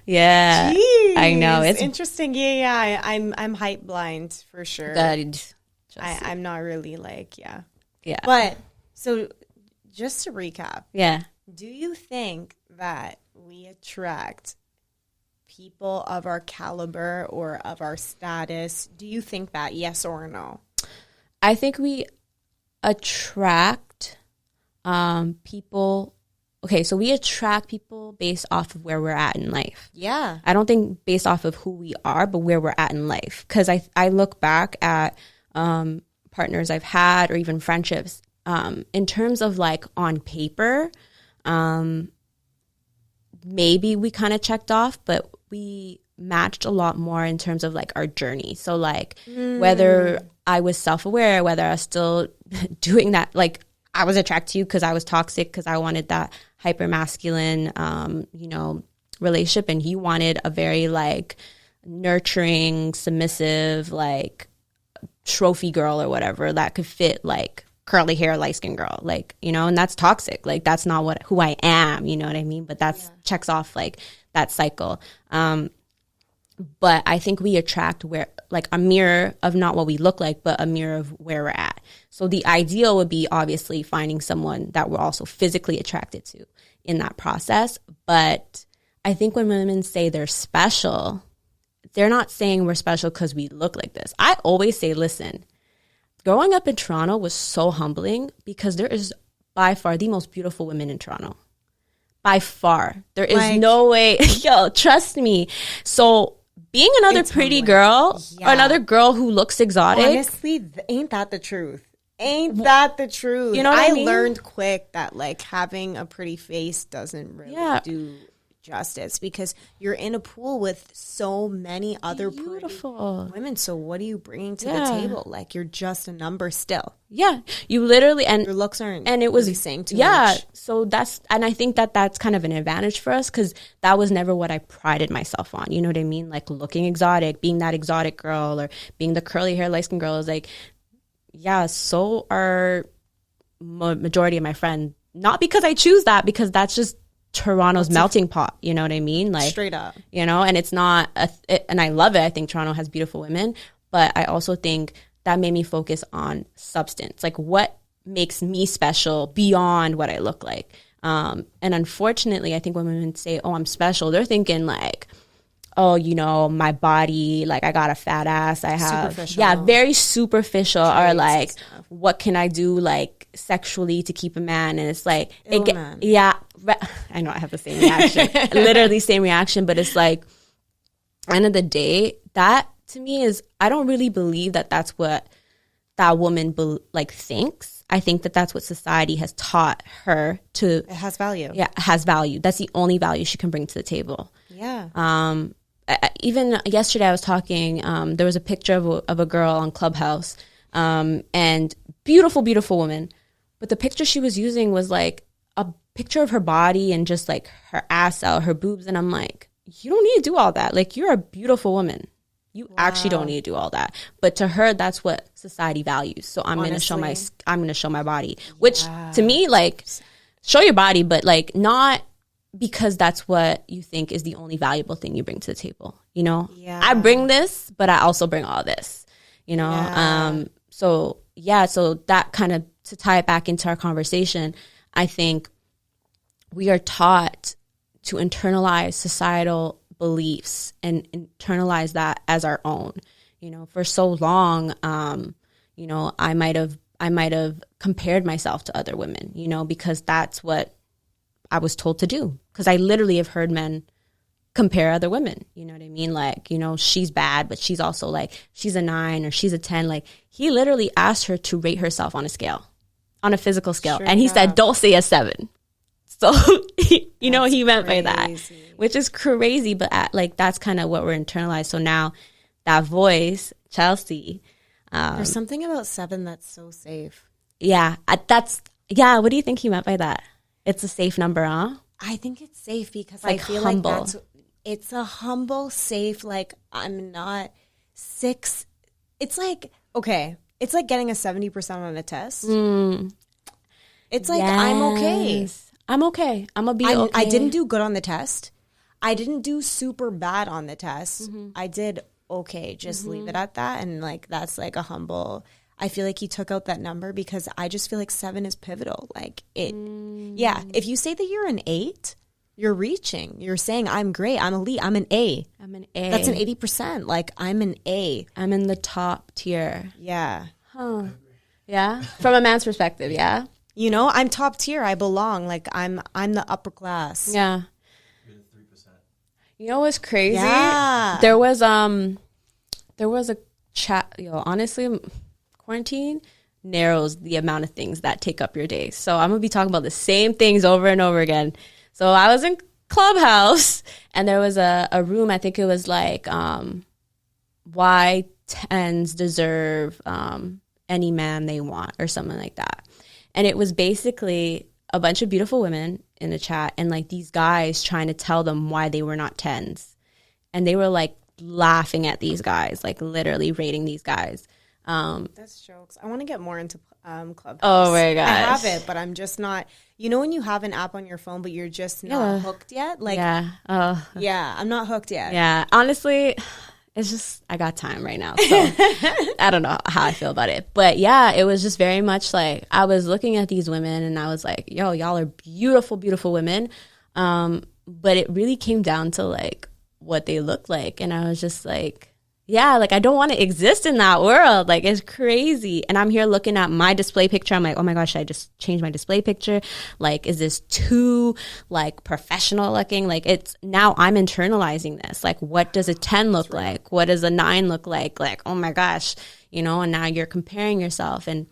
Speaker 2: Yeah.
Speaker 3: Jeez,
Speaker 2: I know. It's
Speaker 3: interesting. Yeah. I'm height blind for sure.
Speaker 2: good.
Speaker 3: I'm not really, like, yeah.
Speaker 2: Yeah.
Speaker 3: But so just to recap,
Speaker 2: Yeah.
Speaker 3: do you think that we attract people of our caliber or of our status? Do you think that, yes or no?
Speaker 2: I think we attract people. Okay, so we attract people based off of where we're at in life.
Speaker 3: Yeah.
Speaker 2: I don't think based off of who we are, but where we're at in life. Because I look back at partners I've had or even friendships in terms of like on paper, maybe we kind of checked off, but we matched a lot more in terms of like our journey. So like whether I was self-aware, whether I was still doing that, like I was attracted to you because I was toxic, because I wanted that hyper masculine, relationship, and he wanted a very like nurturing, submissive, like trophy girl or whatever that could fit like curly hair, light skin girl, like, and that's toxic. Like that's not who I am, you know what I mean? But that's checks off like that cycle. But I think we attract where like a mirror of not what we look like, but a mirror of where we're at. So the ideal would be obviously finding someone that we're also physically attracted to in that process. But I think when women say they're special, they're not saying we're special because we look like this. I always say, listen, growing up in Toronto was so humbling because there is by far the most beautiful women in Toronto. By far. There is no way. Yo, trust me. So being another pretty girl or another girl who looks exotic.
Speaker 3: Honestly, ain't that the truth? Ain't that the truth?
Speaker 2: You know what I mean?
Speaker 3: Learned quick that like having a pretty face doesn't really do justice, because you're in a pool with so many other
Speaker 2: beautiful
Speaker 3: pretty women. So what are you bringing to the table? Like you're just a number still.
Speaker 2: Yeah, you literally, and
Speaker 3: your looks aren't,
Speaker 2: and it was
Speaker 3: really saying too much.
Speaker 2: So and I think that's kind of an advantage for us, because that was never what I prided myself on. You know what I mean? Like looking exotic, being that exotic girl, or being the curly hair, light skin girl is like, so are majority of my friends. Not because I choose that, because that's just Toronto's melting pot, you know what I mean? Like
Speaker 3: straight up,
Speaker 2: and it's not, and I love it. I think Toronto has beautiful women, but I also think that made me focus on substance, like what makes me special beyond what I look like. And unfortunately, I think when women say, "Oh, I'm special," they're thinking like, "Oh, my body, like I got a fat ass, I have," very superficial, or like, what can I do like sexually to keep a man? And it's like, I know I have the same reaction, literally same reaction, but it's like, end of the day, that to me is, I don't really believe that that's what that woman thinks. I think that that's what society has taught her to.
Speaker 3: It has value.
Speaker 2: Yeah, it has value. That's the only value she can bring to the table.
Speaker 3: Yeah.
Speaker 2: Even yesterday I was talking, there was a picture of a girl on Clubhouse, and beautiful, beautiful woman. But the picture she was using was like a picture of her body and just like her ass out, her boobs. And I'm like, you don't need to do all that. Like, you're a beautiful woman. You actually don't need to do all that. But to her, that's what society values. So I'm going to show my body, which to me, like, show your body, but like not because that's what you think is the only valuable thing you bring to the table. I bring this, but I also bring all this, so that kind of, to tie it back into our conversation, I think we are taught to internalize societal beliefs and internalize that as our own. For so long, I might have compared myself to other women, because that's what I was told to do. Because I literally have heard men compare other women. You know what I mean? Like, she's bad, but she's also like, she's a 9 or she's a 10. Like, he literally asked her to rate herself on a scale, on a physical scale. And he said, don't say a 7. So, he meant by that, which is crazy. But that's kind of what we're internalized. So now that voice, Chelsea.
Speaker 3: There's something about 7 that's so safe.
Speaker 2: Yeah, what do you think he meant by that? It's a safe number, huh?
Speaker 3: I think it's safe because
Speaker 2: like
Speaker 3: I feel
Speaker 2: humble.
Speaker 3: like it's a humble, safe, like I'm not 6. It's like, okay, it's like getting a 70% on a test. It's like, I'm okay.
Speaker 2: I'm okay. I'm going to be okay.
Speaker 3: I didn't do good on the test. I didn't do super bad on the test. I did okay. Just leave it at that. And like, that's like a humble, I feel like he took out that number because I just feel like 7 is pivotal. Like yeah, if you say that you're an 8, you're reaching. You're saying, I'm great. I'm elite. I'm an A.
Speaker 2: I'm an A.
Speaker 3: That's an 80%. Like, I'm an A.
Speaker 2: I'm in the top tier.
Speaker 3: Yeah.
Speaker 2: Huh. Yeah. From a man's perspective, yeah.
Speaker 3: You know, I'm top tier. I belong. Like, I'm the upper class.
Speaker 2: Yeah.
Speaker 5: You're the 3%.
Speaker 2: You know what's crazy?
Speaker 3: Yeah.
Speaker 2: There was a chat. Honestly, quarantine narrows the amount of things that take up your day. So I'm gonna be talking about the same things over and over again. So I was in Clubhouse, and there was a room. I think it was like why 10s deserve any man they want, or something like that. And it was basically a bunch of beautiful women in the chat, and like these guys trying to tell them why they were not 10s. And they were like laughing at these guys, like literally rating these guys.
Speaker 3: That's jokes. I want to get more into Clubhouse.
Speaker 2: Oh my gosh.
Speaker 3: I have it, but I'm just not. You know when you have an app on your phone, but you're just not hooked yet? Like,
Speaker 2: Yeah.
Speaker 3: yeah, I'm not hooked yet.
Speaker 2: Yeah. Honestly, it's just, I got time right now. So I don't know how I feel about it. But yeah, it was just very much like, I was looking at these women and I was like, yo, y'all are beautiful, beautiful women. But it really came down to like what they look like. And I was just like, yeah, like I don't want to exist in that world. Like it's crazy. And I'm here looking at my display picture. I'm like, oh my gosh, I just changed my display picture. Like, is this too like professional looking? Like it's now I'm internalizing this. Like, what does a 10 look like? What does a 9 look like? Like, oh my gosh, you know, and now you're comparing yourself. And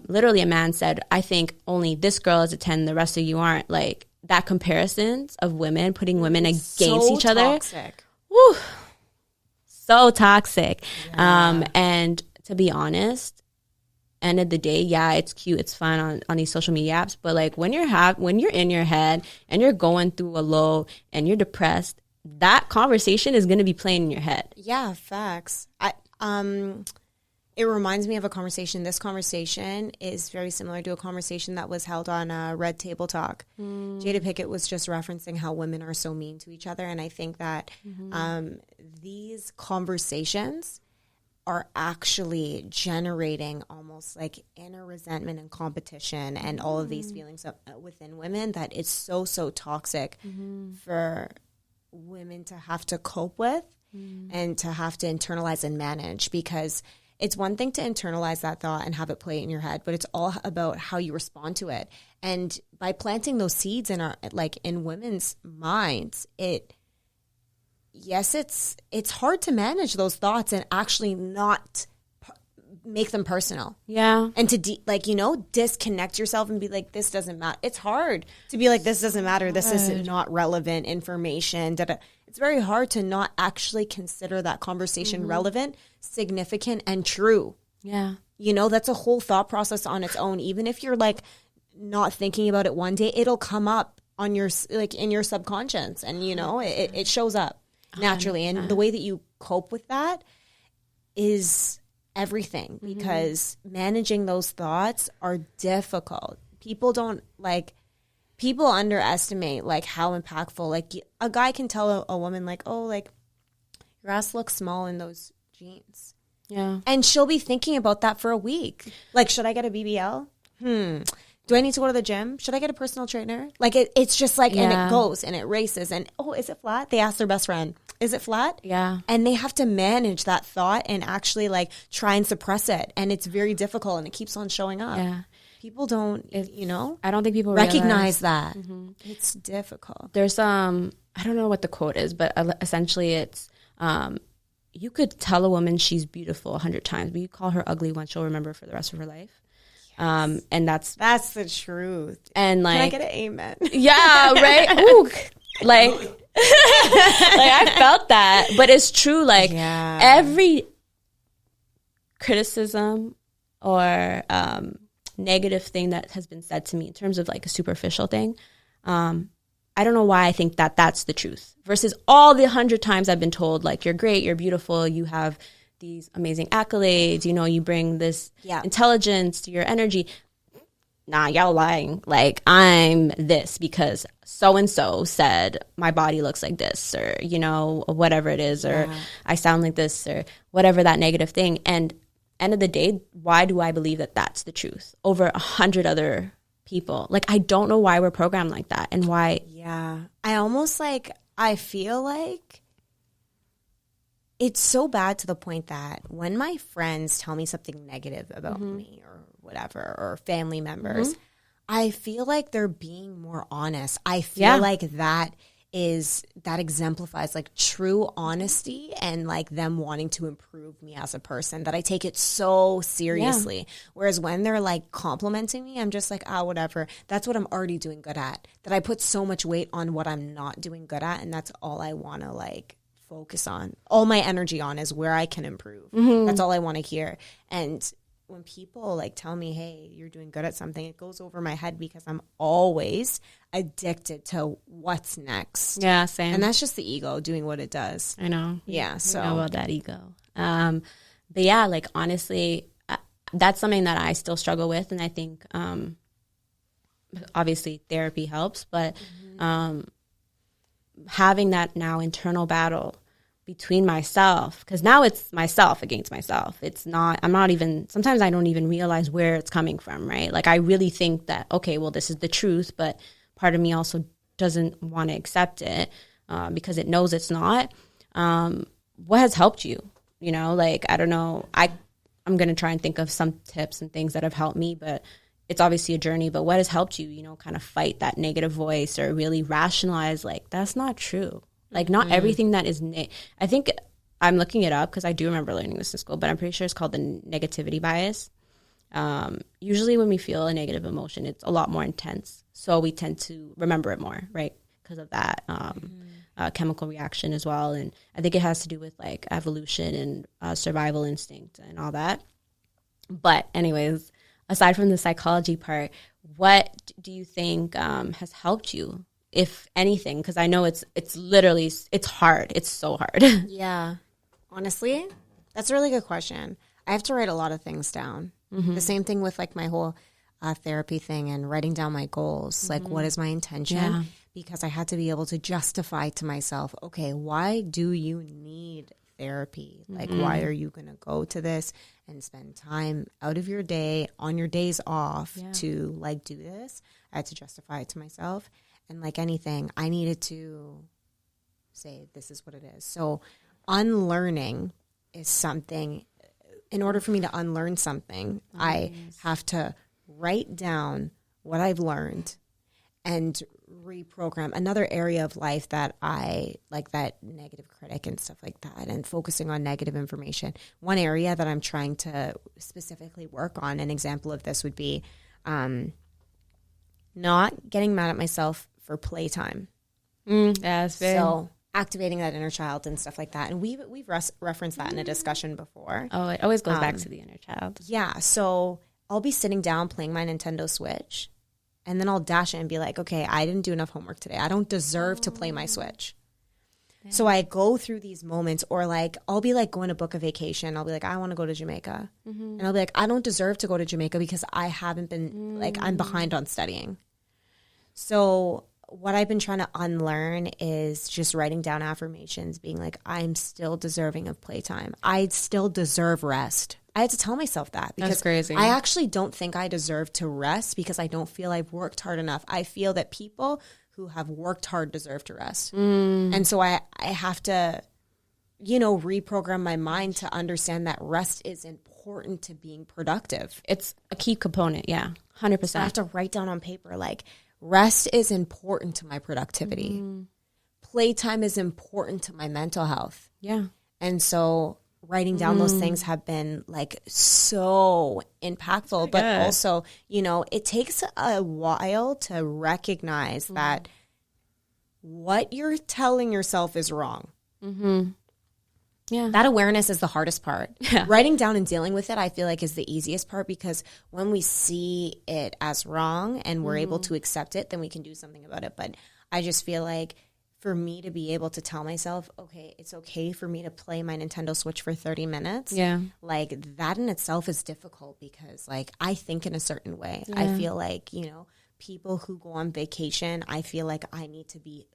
Speaker 2: literally a man said, I think only this girl is a 10, the rest of you aren't. Like that comparisons of women, putting women against each other.
Speaker 3: Toxic.
Speaker 2: Whew, so toxic. Yeah. And to be honest, end of the day, yeah, it's cute, it's fun on these social media apps, but like when you're in your head and you're going through a low and you're depressed, that conversation is going to be playing in your head.
Speaker 3: Yeah, facts. It reminds me of a conversation. This conversation is very similar to a conversation that was held on Red Table Talk. Jada Pickett was just referencing how women are so mean to each other. And I think that these conversations are actually generating almost like inner resentment and competition and all of these feelings within women that it's so, so toxic for women to have to cope with and to have to internalize and manage, because it's one thing to internalize that thought and have it play in your head, but it's all about how you respond to it. And by planting those seeds in in women's minds, it's hard to manage those thoughts and actually not make them personal. Yeah. And to disconnect yourself and be like, this doesn't matter. It's hard to be like, this doesn't matter. This is not relevant information. It's very hard to not actually consider that conversation relevant, significant, and true. Yeah. You know, that's a whole thought process on its own. Even if you're like not thinking about it one day, it'll come up on your, like in your subconscious, and you know, it shows up naturally. And the way that you cope with that is everything, because managing those thoughts are difficult. People underestimate like how impactful, like a guy can tell a woman like, oh, like your ass looks small in those jeans. Yeah. And she'll be thinking about that for a week. Like, should I get a BBL? Do I need to go to the gym? Should I get a personal trainer? Like it's just like, and it goes and it races, and oh, is it flat? They ask their best friend, is it flat? Yeah. And they have to manage that thought and actually like try and suppress it. And it's very difficult, and it keeps on showing up. Yeah. People don't, I don't think people recognize that. It's difficult.
Speaker 2: There's I don't know what the quote is, but essentially it's, you could tell a woman she's beautiful 100 times, but you call her ugly once, she'll remember for the rest of her life. Yes. And that's
Speaker 3: the truth.
Speaker 2: And like,
Speaker 3: can I get an amen?
Speaker 2: Yeah, right. Ooh, like, like I felt that, but it's true. Like every criticism or negative thing that has been said to me in terms of like a superficial thing, I don't know why I think that that's the truth versus all the 100 times I've been told like, you're great, you're beautiful, you have these amazing accolades, you know, you bring this intelligence to your energy. Nah, y'all lying. Like, I'm this because so-and-so said my body looks like this, or, you know, whatever it is, or I sound like this, or whatever that negative thing. And end of the day, why do I believe that that's the truth over 100 other people? Like, I don't know why we're programmed like that and why.
Speaker 3: Yeah. I feel like it's so bad to the point that when my friends tell me something negative about me or whatever, or family members, I feel like they're being more honest. I feel like that exemplifies like true honesty and like them wanting to improve me as a person, that I take it so seriously. Yeah. Whereas when they're like complimenting me, I'm just like, whatever. That's what I'm already doing good at. That I put so much weight on what I'm not doing good at, and that's all I want to like focus on. All my energy on is where I can improve. That's all I want to hear. And when people like tell me, hey, you're doing good at something, it goes over my head because I'm always addicted to what's next.
Speaker 2: Yeah, same.
Speaker 3: And that's just the ego doing what it does.
Speaker 2: I know.
Speaker 3: Yeah. So
Speaker 2: I know about that ego. But yeah, like honestly, that's something that I still struggle with. And I think obviously therapy helps, but having that now internal battle between myself, because now it's myself against myself. It's not, sometimes I don't even realize where it's coming from, right? Like I really think that, okay, well, this is the truth, but part of me also doesn't want to accept it because it knows it's not. What has helped you? You know, like, I don't know. I'm going to try and think of some tips and things that have helped me, but it's obviously a journey. But what has helped you, you know, kind of fight that negative voice or really rationalize, like, that's not true. Like, not everything that is I think I'm looking it up because I do remember learning this in school, but I'm pretty sure it's called the negativity bias. Usually when we feel a negative emotion, it's a lot more intense. So we tend to remember it more, right? Because of that chemical reaction as well. And I think it has to do with, like, evolution and survival instinct and all that. But anyways, aside from the psychology part, what do you think has helped you, if anything? Because I know it's literally, it's hard. It's so hard.
Speaker 3: Yeah. Honestly, that's a really good question. I have to write a lot of things down. The same thing with like my whole therapy thing and writing down my goals. Like, what is my intention? Yeah. Because I had to be able to justify to myself, okay, why do you need therapy? Like, why are you going to go to this and spend time out of your day on your days off to like do this? I had to justify it to myself. And like anything, I needed to say, this is what it is. So unlearning is something. In order for me to unlearn something, I have to write down what I've learned and reprogram another area of life that I like, that negative critic and stuff like that, and focusing on negative information. One area that I'm trying to specifically work on, an example of this would be not getting mad at myself for playtime. So activating that inner child and stuff like that. And we've referenced that in a discussion before.
Speaker 2: Oh, it always goes back to the inner child.
Speaker 3: Yeah. So I'll be sitting down playing my Nintendo Switch, and then I'll dash it and be like, okay, I didn't do enough homework today. I don't deserve to play my Switch. Yeah. So I go through these moments, or like I'll be like going to book a vacation. I'll be like, I want to go to Jamaica. And I'll be like, I don't deserve to go to Jamaica because I haven't been like, I'm behind on studying. So what I've been trying to unlearn is just writing down affirmations, being like, I'm still deserving of playtime. I still deserve rest. I had to tell myself that because
Speaker 2: that's crazy. I
Speaker 3: actually don't think I deserve to rest because I don't feel I've worked hard enough. I feel that people who have worked hard deserve to rest. And so I have to, you know, reprogram my mind to understand that rest is important to being productive.
Speaker 2: It's a key component. Yeah. 100%.
Speaker 3: So I have to write down on paper, like, rest is important to my productivity. Playtime is important to my mental health.
Speaker 2: Yeah.
Speaker 3: And so writing down those things have been like so impactful, but also, you know, it takes a while to recognize that what you're telling yourself is wrong. Yeah. That awareness is the hardest part. Yeah. Writing down and dealing with it, I feel like, is the easiest part, because when we see it as wrong and we're able to accept it, then we can do something about it. But I just feel like for me to be able to tell myself, okay, it's okay for me to play my Nintendo Switch for 30 minutes. Yeah. Like, that in itself is difficult because, like, I think in a certain way. Yeah. I feel like, you know, people who go on vacation, I feel like I need to be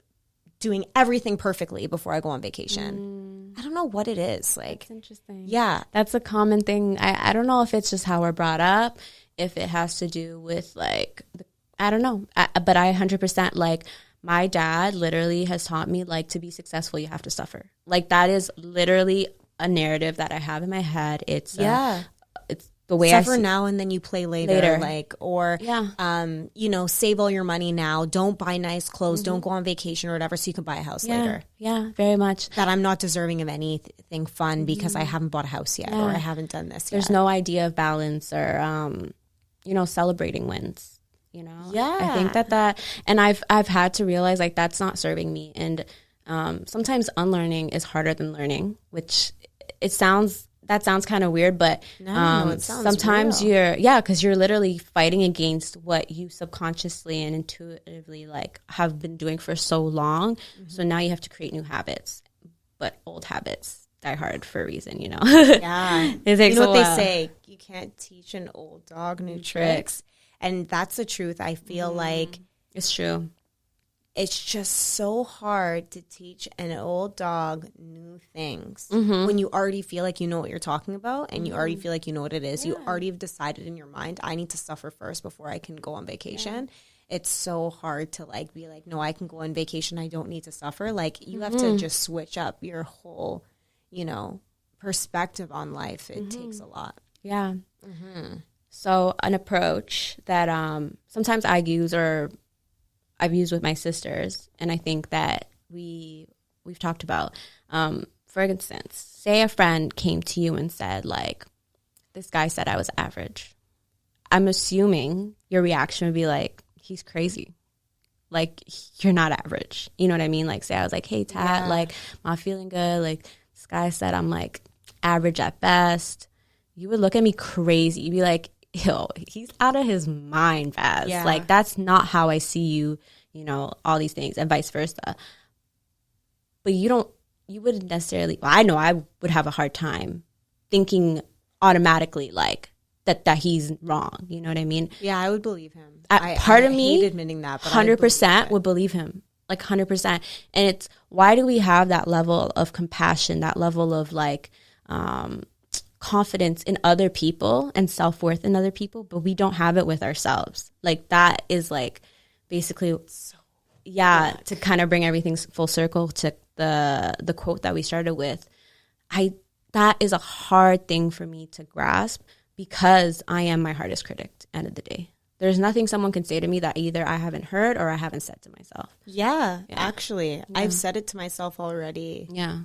Speaker 3: doing everything perfectly before I go on vacation. I don't know what it is. Like,
Speaker 2: That's interesting.
Speaker 3: yeah.
Speaker 2: That's a common thing. I don't know if it's just how we're brought up, if it has to do with like, I don't know. But I 100% like, my dad literally has taught me like to be successful, you have to suffer. Like that is literally a narrative that I have in my head. It's it's the way
Speaker 3: Suffer
Speaker 2: I see
Speaker 3: now and then you play later. Like, or, you know, save all your money now. Don't buy nice clothes. Don't go on vacation or whatever so you can buy a house later.
Speaker 2: Yeah, very much.
Speaker 3: That I'm not deserving of anything fun because I haven't bought a house yet or I haven't done this
Speaker 2: There's
Speaker 3: yet.
Speaker 2: no idea of balance or, you know, celebrating wins. You know, I think that and I've had to realize like that's not serving me. And sometimes unlearning is harder than learning, which sounds kind of weird, but
Speaker 3: it sounds
Speaker 2: sometimes
Speaker 3: real.
Speaker 2: because you're literally fighting against what you subconsciously and intuitively like have been doing for so long. So now you have to create new habits, but old habits die hard for a reason, you know.
Speaker 3: Yeah.
Speaker 2: It takes
Speaker 3: you know
Speaker 2: a
Speaker 3: what
Speaker 2: while.
Speaker 3: they say? You can't teach an old dog new tricks. And that's the truth. I feel like
Speaker 2: It's true.
Speaker 3: it's just so hard to teach an old dog new things when you already feel like you know what you're talking about and you already feel like you know what it is. You already have decided in your mind, I need to suffer first before I can go on vacation. It's so hard to like be like, no, I can go on vacation. I don't need to suffer. Like you have to just switch up your whole, you know, perspective on life. It takes a lot.
Speaker 2: Yeah. So an approach that sometimes I use or I've used with my sisters, and I think that we've talked about, for instance, say a friend came to you and said, like, this guy said I was average. I'm assuming your reaction would be like, he's crazy. Like, you're not average. You know what I mean? Like, say I was like, hey, Tat, like, I'm not feeling good. Like, this guy said I'm, like, average at best. You would look at me crazy. You'd be like, yo, he's out of his mind, Baz.
Speaker 3: Yeah.
Speaker 2: Like, that's not how I see you, you know, all these things, and vice versa. But you wouldn't necessarily, well, I know I would have a hard time thinking automatically, like, that he's wrong. You know what I mean?
Speaker 3: Yeah, I would believe him.
Speaker 2: Part of me,
Speaker 3: hate admitting that, but
Speaker 2: 100% would believe him. Like, 100%. And it's, why do we have that level of compassion, that level of, like, confidence in other people and self-worth in other people, but we don't have it with ourselves? Like, that is like basically to kind of bring everything full circle to the quote that we started with. That is a hard thing for me to grasp because I am my hardest critic at the end of the day. There's nothing someone can say to me that either I haven't heard or I haven't said to myself.
Speaker 3: Yeah. Actually, I've said it to myself already.
Speaker 2: Yeah.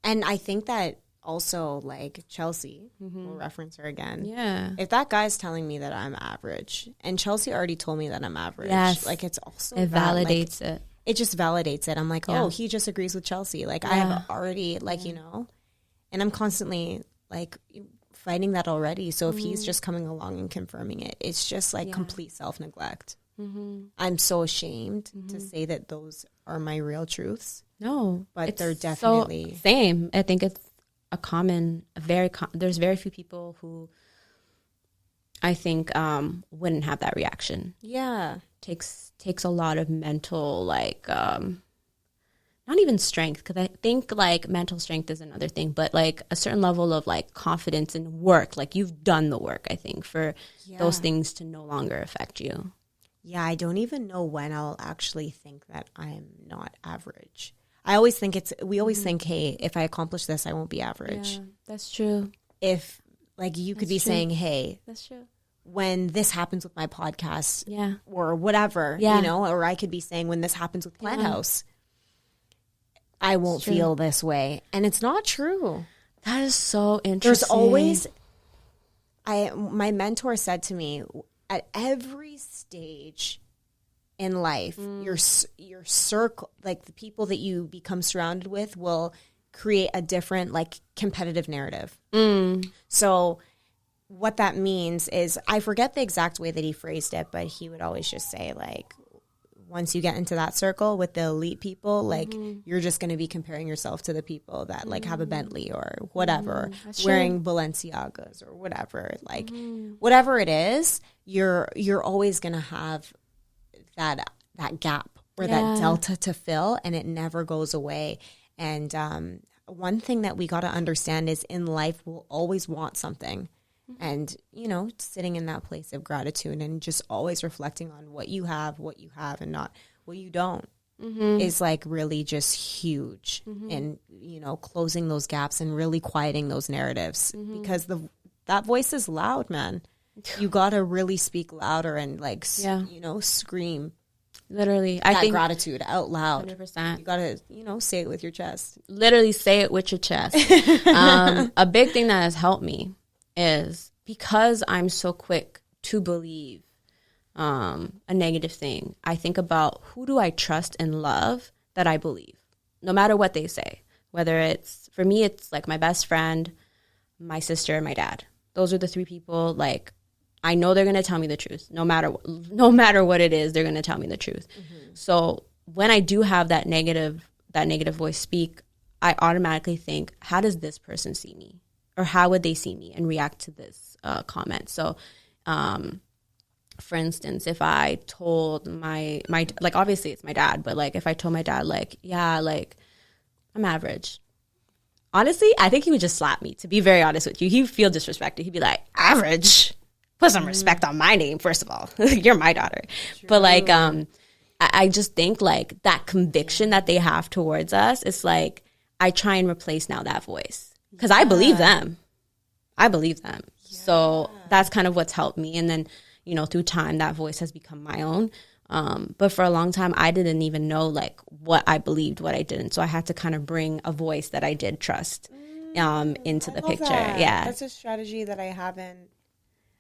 Speaker 3: And I think that also, like, Chelsea, we'll reference her again.
Speaker 2: Yeah.
Speaker 3: If that guy's telling me that I'm average, and Chelsea already told me that I'm average,
Speaker 2: Yes.
Speaker 3: like, it's also
Speaker 2: It validates it.
Speaker 3: It just validates it. I'm like,
Speaker 2: Yeah.
Speaker 3: oh, he just agrees with Chelsea. Like, I have already, like, you know, and I'm constantly, like, fighting that already. So if he's just coming along and confirming it, it's just, like, complete self-neglect. I'm so ashamed to say that those are my real truths.
Speaker 2: No.
Speaker 3: But
Speaker 2: it's
Speaker 3: they're definitely...
Speaker 2: same. I think it's there's very few people who I think wouldn't have that reaction.
Speaker 3: Yeah.
Speaker 2: Takes a lot of mental, like, not even strength, because I think, like, mental strength is another thing, but, like, a certain level of, like, confidence and work. Like, you've done the work, I think, for those things to no longer affect you.
Speaker 3: Yeah, I don't even know when I'll actually think that I'm not average. I always think we always think, hey, if I accomplish this, I won't be average.
Speaker 2: Yeah, that's true.
Speaker 3: If, like, you could be saying, hey,
Speaker 2: That's true.
Speaker 3: when this happens with my podcast
Speaker 2: Yeah.
Speaker 3: or whatever,
Speaker 2: Yeah.
Speaker 3: you know, or I could be saying when this happens with Plant House, I won't feel this way. And it's not true.
Speaker 2: That is so interesting.
Speaker 3: There's always, my mentor said to me, at every stage in life, your circle, like the people that you become surrounded with, will create a different, like, competitive narrative. So what that means is, I forget the exact way that he phrased it, but he would always just say, like, once you get into that circle with the elite people, like, you're just going to be comparing yourself to the people that, like, have a Bentley or whatever, wearing Balenciagas or whatever. Like, whatever it is, you're always going to have that gap or that delta to fill, and it never goes away. And one thing that we got to understand is in life, we'll always want something. And, you know, sitting in that place of gratitude and just always reflecting on what you have, and not what you don't is like really just huge. And, you know, closing those gaps and really quieting those narratives because that voice is loud, man. You got to really speak louder and like, you know, scream.
Speaker 2: Literally.
Speaker 3: I think gratitude out loud.
Speaker 2: 100%.
Speaker 3: You got to, you know, say it with your chest.
Speaker 2: Literally say it with your chest. A big thing that has helped me is because I'm so quick to believe a negative thing, I think about who do I trust and love that I believe, no matter what they say. Whether it's, for me, it's like my best friend, my sister, and my dad. Those are the three people, like, I know they're going to tell me the truth. No matter what it is, they're going to tell me the truth. So when I do have that negative voice speak, I automatically think, how does this person see me? Or how would they see me and react to this comment? So, for instance, if I told my like, obviously it's my dad, but like if I told my dad, like, yeah, like I'm average. Honestly, I think he would just slap me, to be very honest with you. He would feel disrespected. He'd be like, average? Put some respect on my name, first of all. You're my daughter. True. But like, I just think like that conviction that they have towards us, it's like I try and replace now that voice. Because I believe them. Yeah. So that's kind of what's helped me. And then, you know, through time, that voice has become my own. But for a long time, I didn't even know like what I believed, what I didn't. So I had to kind of bring a voice that I did trust into the picture.
Speaker 3: That.
Speaker 2: Yeah.
Speaker 3: That's a strategy that I haven't.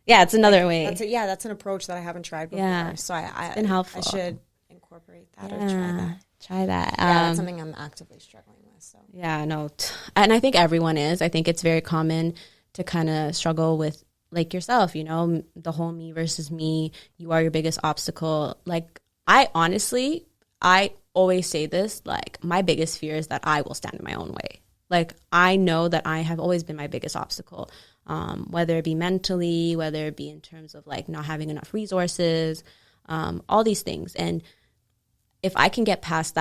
Speaker 2: Yeah, it's another way.
Speaker 3: That's an approach that I haven't tried before.
Speaker 2: Yeah.
Speaker 3: So
Speaker 2: it's been helpful.
Speaker 3: I should incorporate that or try that.
Speaker 2: Try that.
Speaker 3: Yeah, that's something I'm actively struggling with. So.
Speaker 2: Yeah, no. And I think everyone is. I think it's very common to kind of struggle with, like yourself, you know, the whole me versus me. You are your biggest obstacle. Like, I always say this, like, my biggest fear is that I will stand in my own way. Like, I know that I have always been my biggest obstacle, whether it be mentally, whether it be in terms of, like, not having enough resources, all these things. And if I can get past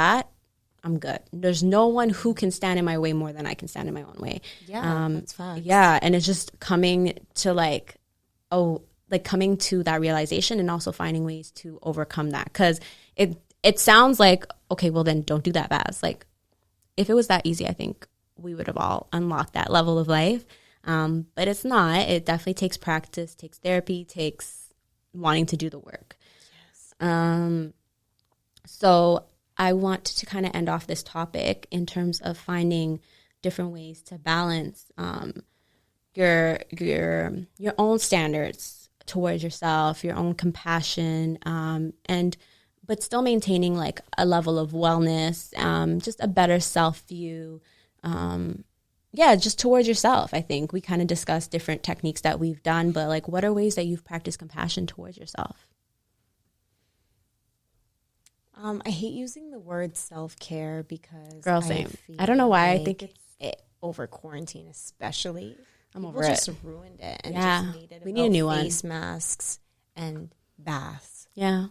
Speaker 2: I'm good. There's no one who can stand in my way more than I can stand in my own way.
Speaker 3: Yeah, that's fine.
Speaker 2: Yeah, and it's just coming to coming to that realization and also finding ways to overcome that. Because it sounds like, okay, well then don't do that, Baz. Like, if it was that easy, I think we would have all unlocked that level of life. But it's not. It definitely takes practice, takes therapy, takes wanting to do the work. Yes. So I want to kind of end off this topic in terms of finding different ways to balance your own standards towards yourself, your own compassion, but still maintaining like a level of wellness, just a better self view. Just towards yourself. I think we kind of discussed different techniques that we've done, but like, what are ways that you've practiced compassion towards yourself?
Speaker 3: I hate using the word self-care because
Speaker 2: Girl, same. I don't know why.
Speaker 3: like
Speaker 2: I think
Speaker 3: it's over quarantine, especially.
Speaker 2: I'm
Speaker 3: People
Speaker 2: over
Speaker 3: just
Speaker 2: it.
Speaker 3: ruined it and
Speaker 2: Yeah.
Speaker 3: just made it
Speaker 2: We need a new one.
Speaker 3: face masks and baths.
Speaker 2: Yeah.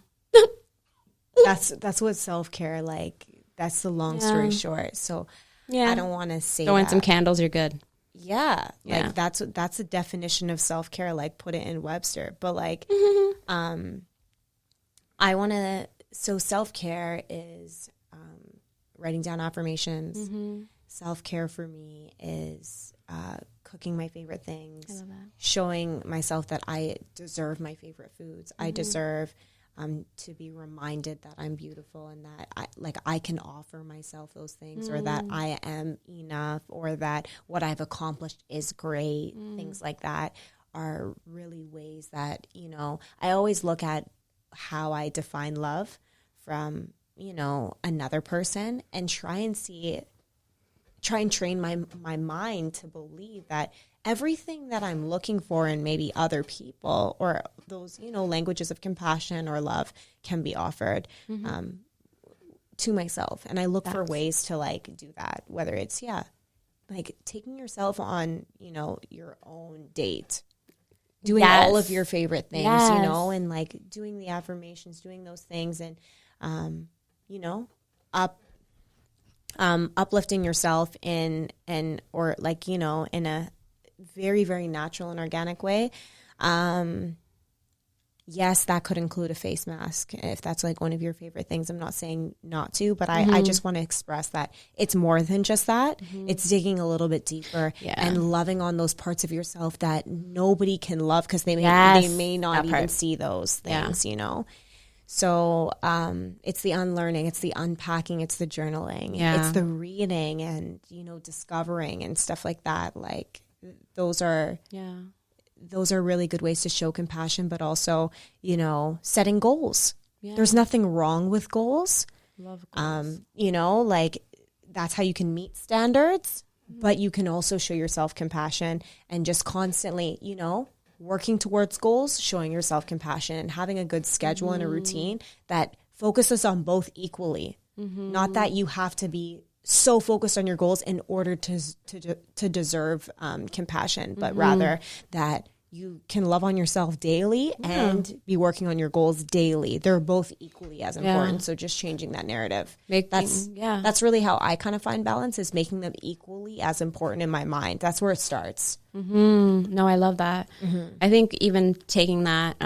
Speaker 3: That's what self-care like. That's the long story short. So
Speaker 2: Yeah.
Speaker 3: I don't want to say
Speaker 2: Throw in
Speaker 3: that.
Speaker 2: some candles, you're good.
Speaker 3: Yeah,
Speaker 2: Yeah.
Speaker 3: like that's a definition of self-care. Like put it in Webster, but like, I want to. So self-care is writing down affirmations. Self-care for me is cooking my favorite things.
Speaker 2: I love that.
Speaker 3: Showing myself that I deserve my favorite foods. I deserve to be reminded that I'm beautiful and that I can offer myself those things, or that I am enough, or that what I've accomplished is great. Things like that are really ways that, you know, I always look at how I define love from, you know, another person and try and train my mind to believe that everything that I'm looking for in maybe other people, or those, you know, languages of compassion or love, can be offered to myself. And I look for ways to like do that, whether it's, like taking yourself on, you know, your own date, doing all of your favorite things, you know, and like doing the affirmations, doing those things, and, you know, uplifting yourself or like, you know, in a very, very natural and organic way. Yes, that could include a face mask if that's like one of your favorite things. I'm not saying not to, but I just want to express that it's more than just that. It's digging a little bit deeper and loving on those parts of yourself that nobody can love because they may not even see those things, you know. So it's the unlearning, it's the unpacking, it's the journaling, it's the reading and, you know, discovering and stuff like that. Like those are really good ways to show compassion, but also, you know, setting goals. Yeah. There's nothing wrong with goals.
Speaker 2: Love goals.
Speaker 3: You know, like that's how you can meet standards, but you can also show yourself compassion and just constantly, you know, working towards goals, showing yourself compassion and having a good schedule and a routine that focuses on both equally. Not that you have to be so focused on your goals in order to deserve compassion, but rather that you can love on yourself daily and be working on your goals daily. They're both equally as important. So just changing that narrative. That's really how I kind of find balance, is making them equally as important in my mind. That's where it starts.
Speaker 2: No, I love that. I think even taking that,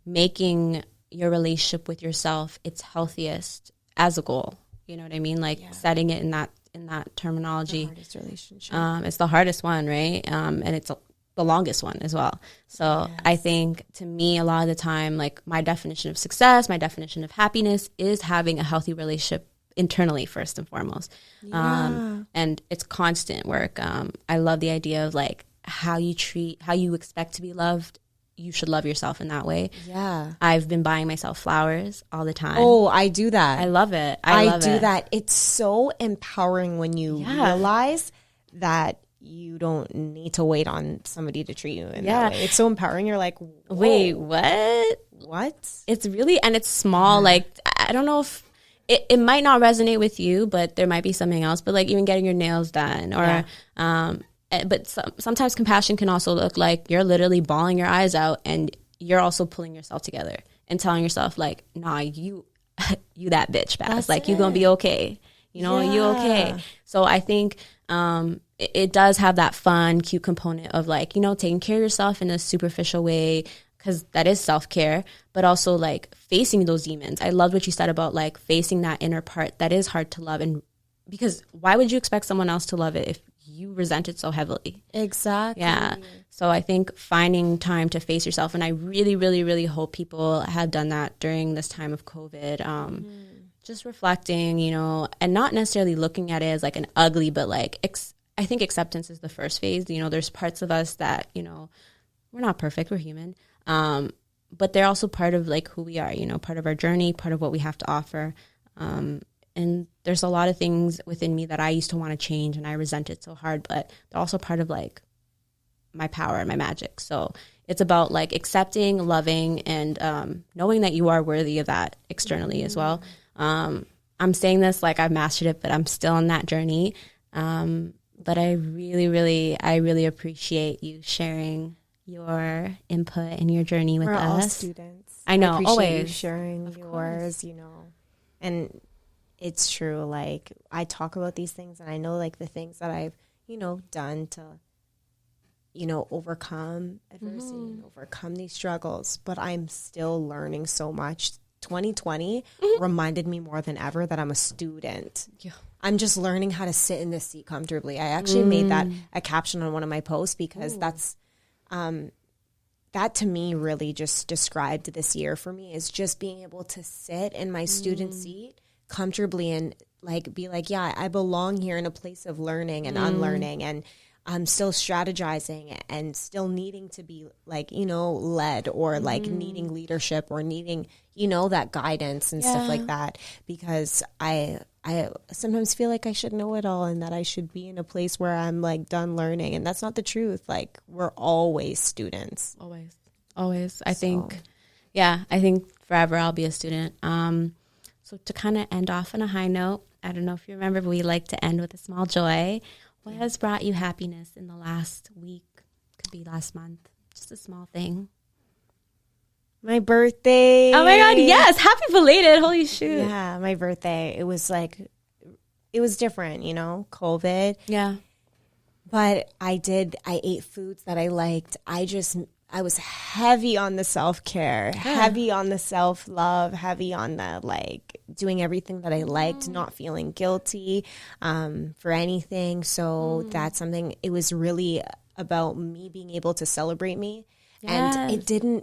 Speaker 2: making your relationship with yourself its healthiest as a goal. You know what I mean? Like setting it in that terminology.
Speaker 3: The hardest relationship.
Speaker 2: It's the hardest one, right? And it's the longest one as well. So I think, to me, a lot of the time, like my definition of success, my definition of happiness is having a healthy relationship internally first and foremost. And it's constant work. I love the idea of like how you expect to be loved. You should love yourself in that way. Yeah. I've been buying myself flowers all the time.
Speaker 3: Oh, I do that.
Speaker 2: I love it.
Speaker 3: I do that. It's so empowering when you realize that you don't need to wait on somebody to treat you in that way. It's so empowering. You're like, whoa.
Speaker 2: Wait, what? It's really, and it's small. Like, I don't know if it might not resonate with you, but there might be something else. But like even getting your nails done, or but sometimes compassion can also look like you're literally bawling your eyes out and you're also pulling yourself together and telling yourself like, nah, you that bitch, Bass. Like, you gonna be okay. You know, you okay. So I think it does have that fun, cute component of like, you know, taking care of yourself in a superficial way, because that is self-care, but also like facing those demons. I loved what you said about like facing that inner part that is hard to love. And because why would you expect someone else to love it if you resent it so heavily?
Speaker 3: Exactly.
Speaker 2: Yeah. So I think finding time to face yourself, and I really, really, really hope people have done that during this time of COVID. Just reflecting, you know, and not necessarily looking at it as like an ugly, but like I think acceptance is the first phase. You know, there's parts of us that, you know, we're not perfect, we're human. But they're also part of like who we are, you know, part of our journey, part of what we have to offer. And there's a lot of things within me that I used to want to change and I resent it so hard, but they're also part of like my power and my magic. So it's about like accepting, loving, and knowing that you are worthy of that externally as well. I'm saying this like I've mastered it, but I'm still on that journey. But I really appreciate you sharing your input and your journey with
Speaker 3: We're
Speaker 2: us.
Speaker 3: All students.
Speaker 2: I know,
Speaker 3: I appreciate
Speaker 2: always
Speaker 3: you sharing yours, you know. And it's true, like I talk about these things and I know like the things that I've, you know, done to, you know, overcome adversity and overcome these struggles, but I'm still learning so much. 2020 reminded me more than ever that I'm a student. Yeah. I'm just learning how to sit in this seat comfortably. I actually made that a caption on one of my posts because that's that to me really just described this year for me, is just being able to sit in my student seat comfortably and like be like, yeah, I belong here in a place of learning and unlearning, and I'm still strategizing and still needing to be like, you know, led or like needing leadership or needing, you know, that guidance and stuff like that, because I sometimes feel like I should know it all and that I should be in a place where I'm like done learning, and that's not the truth. Like, we're always students.
Speaker 2: Always. I think forever I'll be a student. So to kind of end off on a high note, I don't know if you remember, but we like to end with a small joy. What has brought you happiness in the last week? Could be last month. Just a small thing.
Speaker 3: My birthday.
Speaker 2: Oh my God, yes. Happy belated. Holy shoot.
Speaker 3: Yeah, my birthday. It was like it was different, you know, COVID.
Speaker 2: Yeah.
Speaker 3: But I ate foods that I liked. I was heavy on the self-care, heavy on the self-love, heavy on the like doing everything that I liked, not feeling guilty for anything. So that's something, it was really about me being able to celebrate me.
Speaker 2: Yes.
Speaker 3: And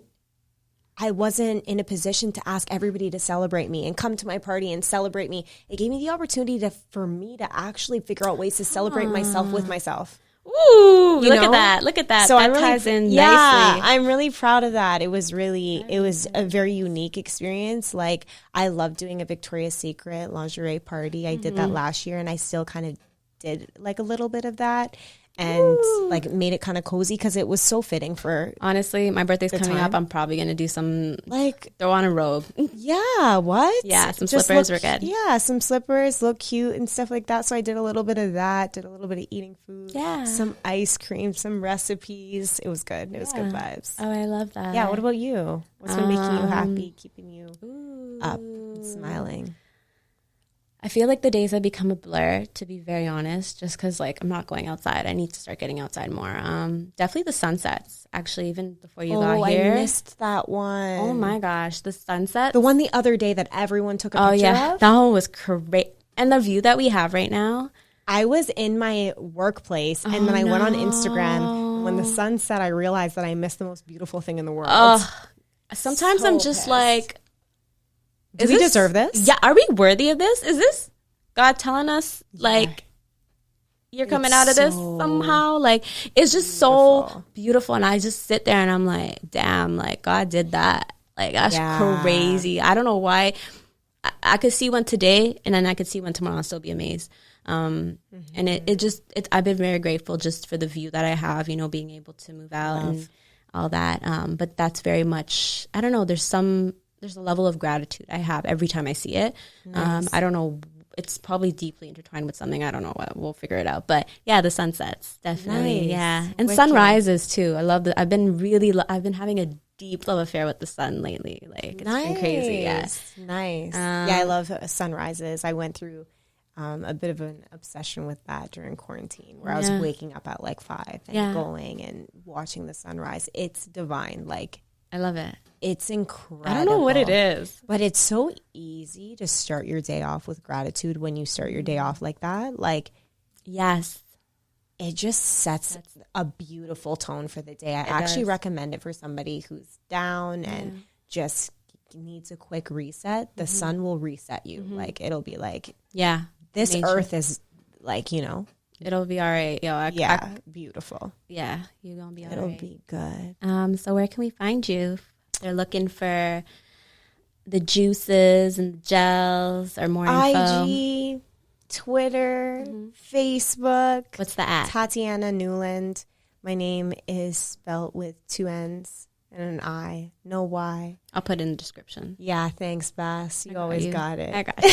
Speaker 3: I wasn't in a position to ask everybody to celebrate me and come to my party and celebrate me. It gave me the opportunity for me to actually figure out ways to celebrate myself with myself.
Speaker 2: Ooh, look at that. Look at that.
Speaker 3: So
Speaker 2: that ties in nicely.
Speaker 3: I'm really proud of that. It was a very unique experience. Like, I love doing a Victoria's Secret lingerie party. I did that last year, and I still kind of did like a little bit of that. And like made it kind of cozy because it was so fitting for.
Speaker 2: Honestly, my birthday's coming up. I'm probably gonna do some throw on a robe.
Speaker 3: Yeah, what?
Speaker 2: Yeah, some slippers were good.
Speaker 3: Yeah, some slippers look cute and stuff like that. So I did a little bit of that. Did a little bit of eating food.
Speaker 2: Yeah,
Speaker 3: some ice cream, some recipes. It was good. It was good vibes.
Speaker 2: Oh, I love that.
Speaker 3: Yeah. What about you? What's been making you happy, keeping you up, and smiling?
Speaker 2: I feel like the days have become a blur, to be very honest, just because like I'm not going outside. I need to start getting outside more. Definitely the sunsets, actually, even before you got here.
Speaker 3: I missed that one.
Speaker 2: Oh my gosh, the sunsets.
Speaker 3: The one the other day that everyone took a picture of.
Speaker 2: That one was great. And the view that we have right now.
Speaker 3: I was in my workplace and then I went on Instagram. And when the sun set, I realized that I missed the most beautiful thing in the world.
Speaker 2: Sometimes I'm just
Speaker 3: pissed.
Speaker 2: Like,
Speaker 3: do we deserve this?
Speaker 2: Yeah, are we worthy of this? Is this God telling us, like, you're coming out of this somehow? Like, it's just so beautiful. And I just sit there and I'm like, damn, like, God did that. Like, that's crazy. I don't know why. I could see one today and then I could see one tomorrow and still be amazed. And I've been very grateful just for the view that I have, you know, being able to move out and all that. But that's very much, I don't know, there's a level of gratitude I have every time I see it. Nice. I don't know. It's probably deeply intertwined with something. I don't know what. We'll figure it out. But yeah, the sunsets, definitely.
Speaker 3: Nice.
Speaker 2: Yeah. And sunrises too. I love that. I've been having a deep love affair with the sun lately. Like, it's been crazy. Yeah.
Speaker 3: Nice. I love sunrises. I went through a bit of an obsession with that during quarantine where I was waking up at like 5 and going and watching the sunrise. It's divine. Like,
Speaker 2: I love it.
Speaker 3: It's incredible.
Speaker 2: I don't know what it is.
Speaker 3: But it's so easy to start your day off with gratitude when you start your day off like that. Like,
Speaker 2: yes.
Speaker 3: It just sets a beautiful tone for the day. I actually recommend it for somebody who's down and just needs a quick reset. The sun will reset you. Like, it'll be like, this earth is like, you know.
Speaker 2: It'll be all right.
Speaker 3: Beautiful.
Speaker 2: Yeah, you're going to be all right.
Speaker 3: It'll be good.
Speaker 2: So where can we find you? They're looking for the juices and the gels or more info.
Speaker 3: IG, Twitter, Facebook.
Speaker 2: What's the at?
Speaker 3: Tatianna Newland. My name is spelled with 2 N's and an I, no Y.
Speaker 2: I'll put it in the description.
Speaker 3: Yeah, thanks, Bass. You always got it.
Speaker 2: I got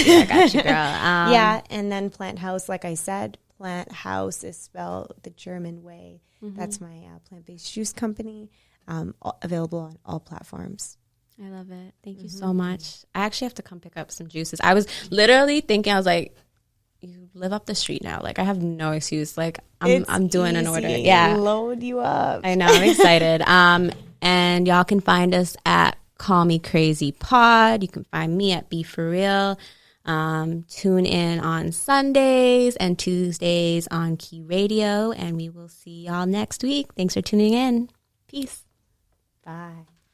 Speaker 2: you, girl.
Speaker 3: Yeah, and then Plant House, like I said, Plant House is spelled the German way. That's my plant-based juice company. Available on all platforms.
Speaker 2: I love it. Thank you so much. I actually have to come pick up some juices. I was literally thinking, I was like, you live up the street now. Like, I have no excuse. Like, I'm doing an order. Yeah.
Speaker 3: Load you up.
Speaker 2: I know. I'm excited. And y'all can find us at Call Me Crazy Pod. You can find me at Be For Real. Tune in on Sundays and Tuesdays on Key Radio. And we will see y'all next week. Thanks for tuning in. Peace.
Speaker 3: Bye.